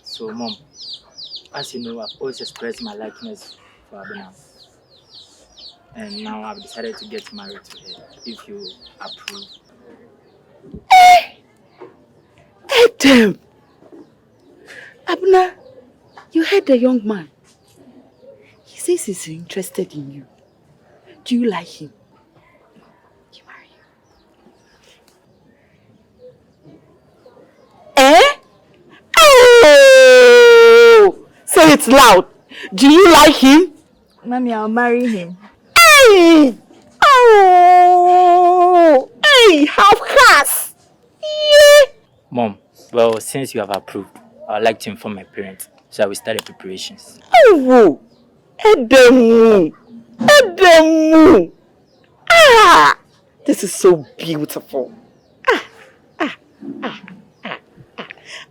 So, Mom, as you know, I've always expressed my likeness for Abena. And now I've decided to get married to her, if you approve. Tetteh! Abena, you heard the young man. He says he's interested in you. Do you like him? You marry him. Eh? Oh! Say it loud. Do you like him? Mommy, I'll marry him. Hey! Oh! Hey, have class! Yeah! Mom, well, since you have approved, I'd like to inform my parents, so I will start the preparations. Oh! Edemu. Edemu. Ah, this is so beautiful.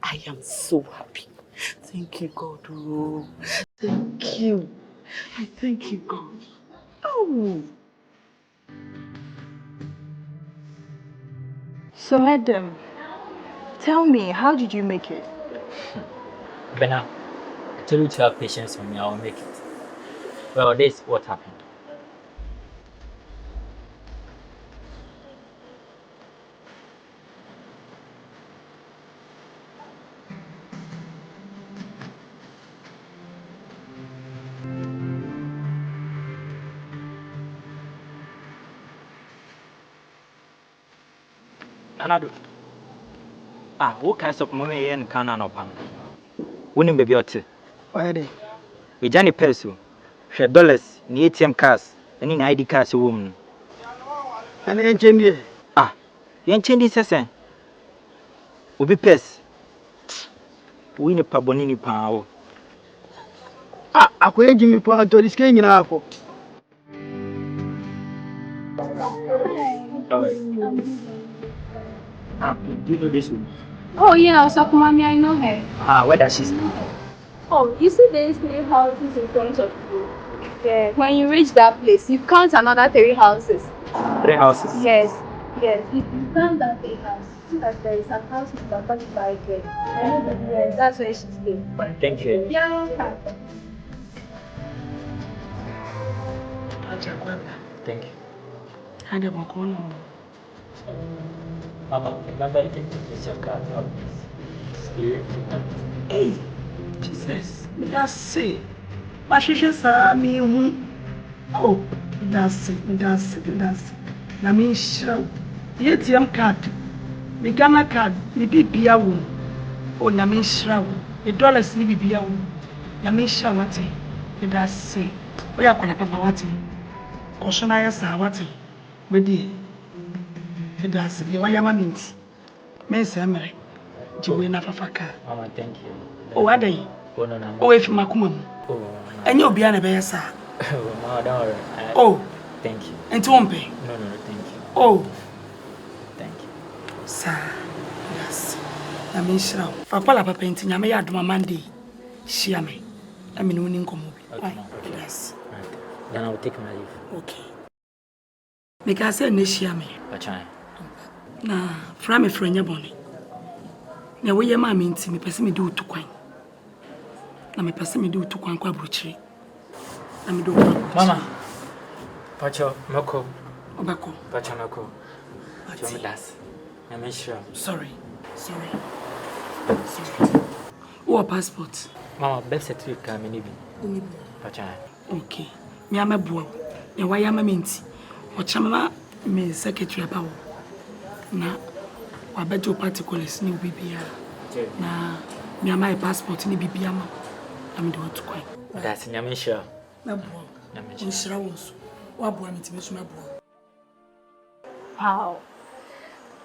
I am so happy. Thank you, God. Oh, thank you. I thank you, God. Oh. So, madam, tell me, how did you make it? Abena, I told you to have patience with me, I will make it. Well, this is what happened. Anado. What kinds of money in Canada? Winning baby or two. Why are they? We Johnny Peso. Share dollars, ni ATM cards, and in ID cards a woman. And then change. You ain't changing session. We be pes. We need pabonini power. Akwa Jimmy Power to this king in Apple. Do you know this one? Oh, yeah, so mommy, I know her. Where does she stay? Oh, you see these 3 houses in front of you? Yeah. When you reach that place, you count another 3 houses. 3 houses? Yes. Yes. If you count that 3 houses, see that there is a house number 45 there. Yes, that's where she stays. Thank you. Yeah. Thank you. And I'm going Mama, remember you can take your card out. Hey, Jesus, that's it. But she just saw me. Oh, that's it. I mean, show. The ATM card, the Ghana card, the BBA. Oh, I mean, show. The dollars, the BBA. I mean, show what it. That's it. We are going to pay what it. Koshana yasa what it. We did. That's it. Why am I mint? Miss Emery. Jiwe na fafaka. Mama, thank you. Oh, are they? Oh, no. Oh, if Makumam. Oh, And you'll be an abesa. Oh, Mama, don't worry. Oh, thank you. and Tompe. No, thank you. Oh, thank you. sir. Yes. I mean, Shroud. For Papa painting, I may add my Monday. Shiame. I mean, winning come over. Yes. Then I will take my leave. Okay. Because I say, Nishiame. Bachai. Na, from a friend, your bonnet. Na we ye mammy inti me pese me do to kwan. Na me pese me do to kwan kwa bruchiri. Na me do kwa bruchiri. Mama. Pacho, moko. Obako. Pacho, moko. Pacho, me das. I'm not sure. Sorry. What passport? Mama, best certificate can me nibi. Pacho. Okay. Me am a boy. Na why am I minti? Ochama me secretary about. Na wabejo particulars ni bibia. Na me am my passport ni bibia ma. I'm do to kwai. That's nyame sure. Na boy. Nshira wonso. Wa boy me timesu ma boy. Wow.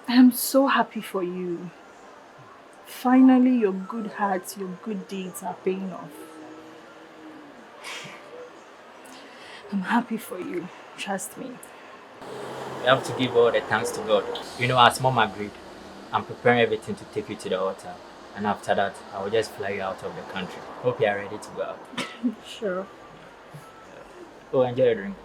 I am so happy for you. Finally, your good hearts, your good deeds are paying off. I'm happy for you. Trust me. You have to give all the thanks to God. You know, as Mom agreed, I'm preparing everything to take you to the altar. And after that, I will just fly you out of the country. Hope you are ready to go out. Sure. Oh, enjoy your drink.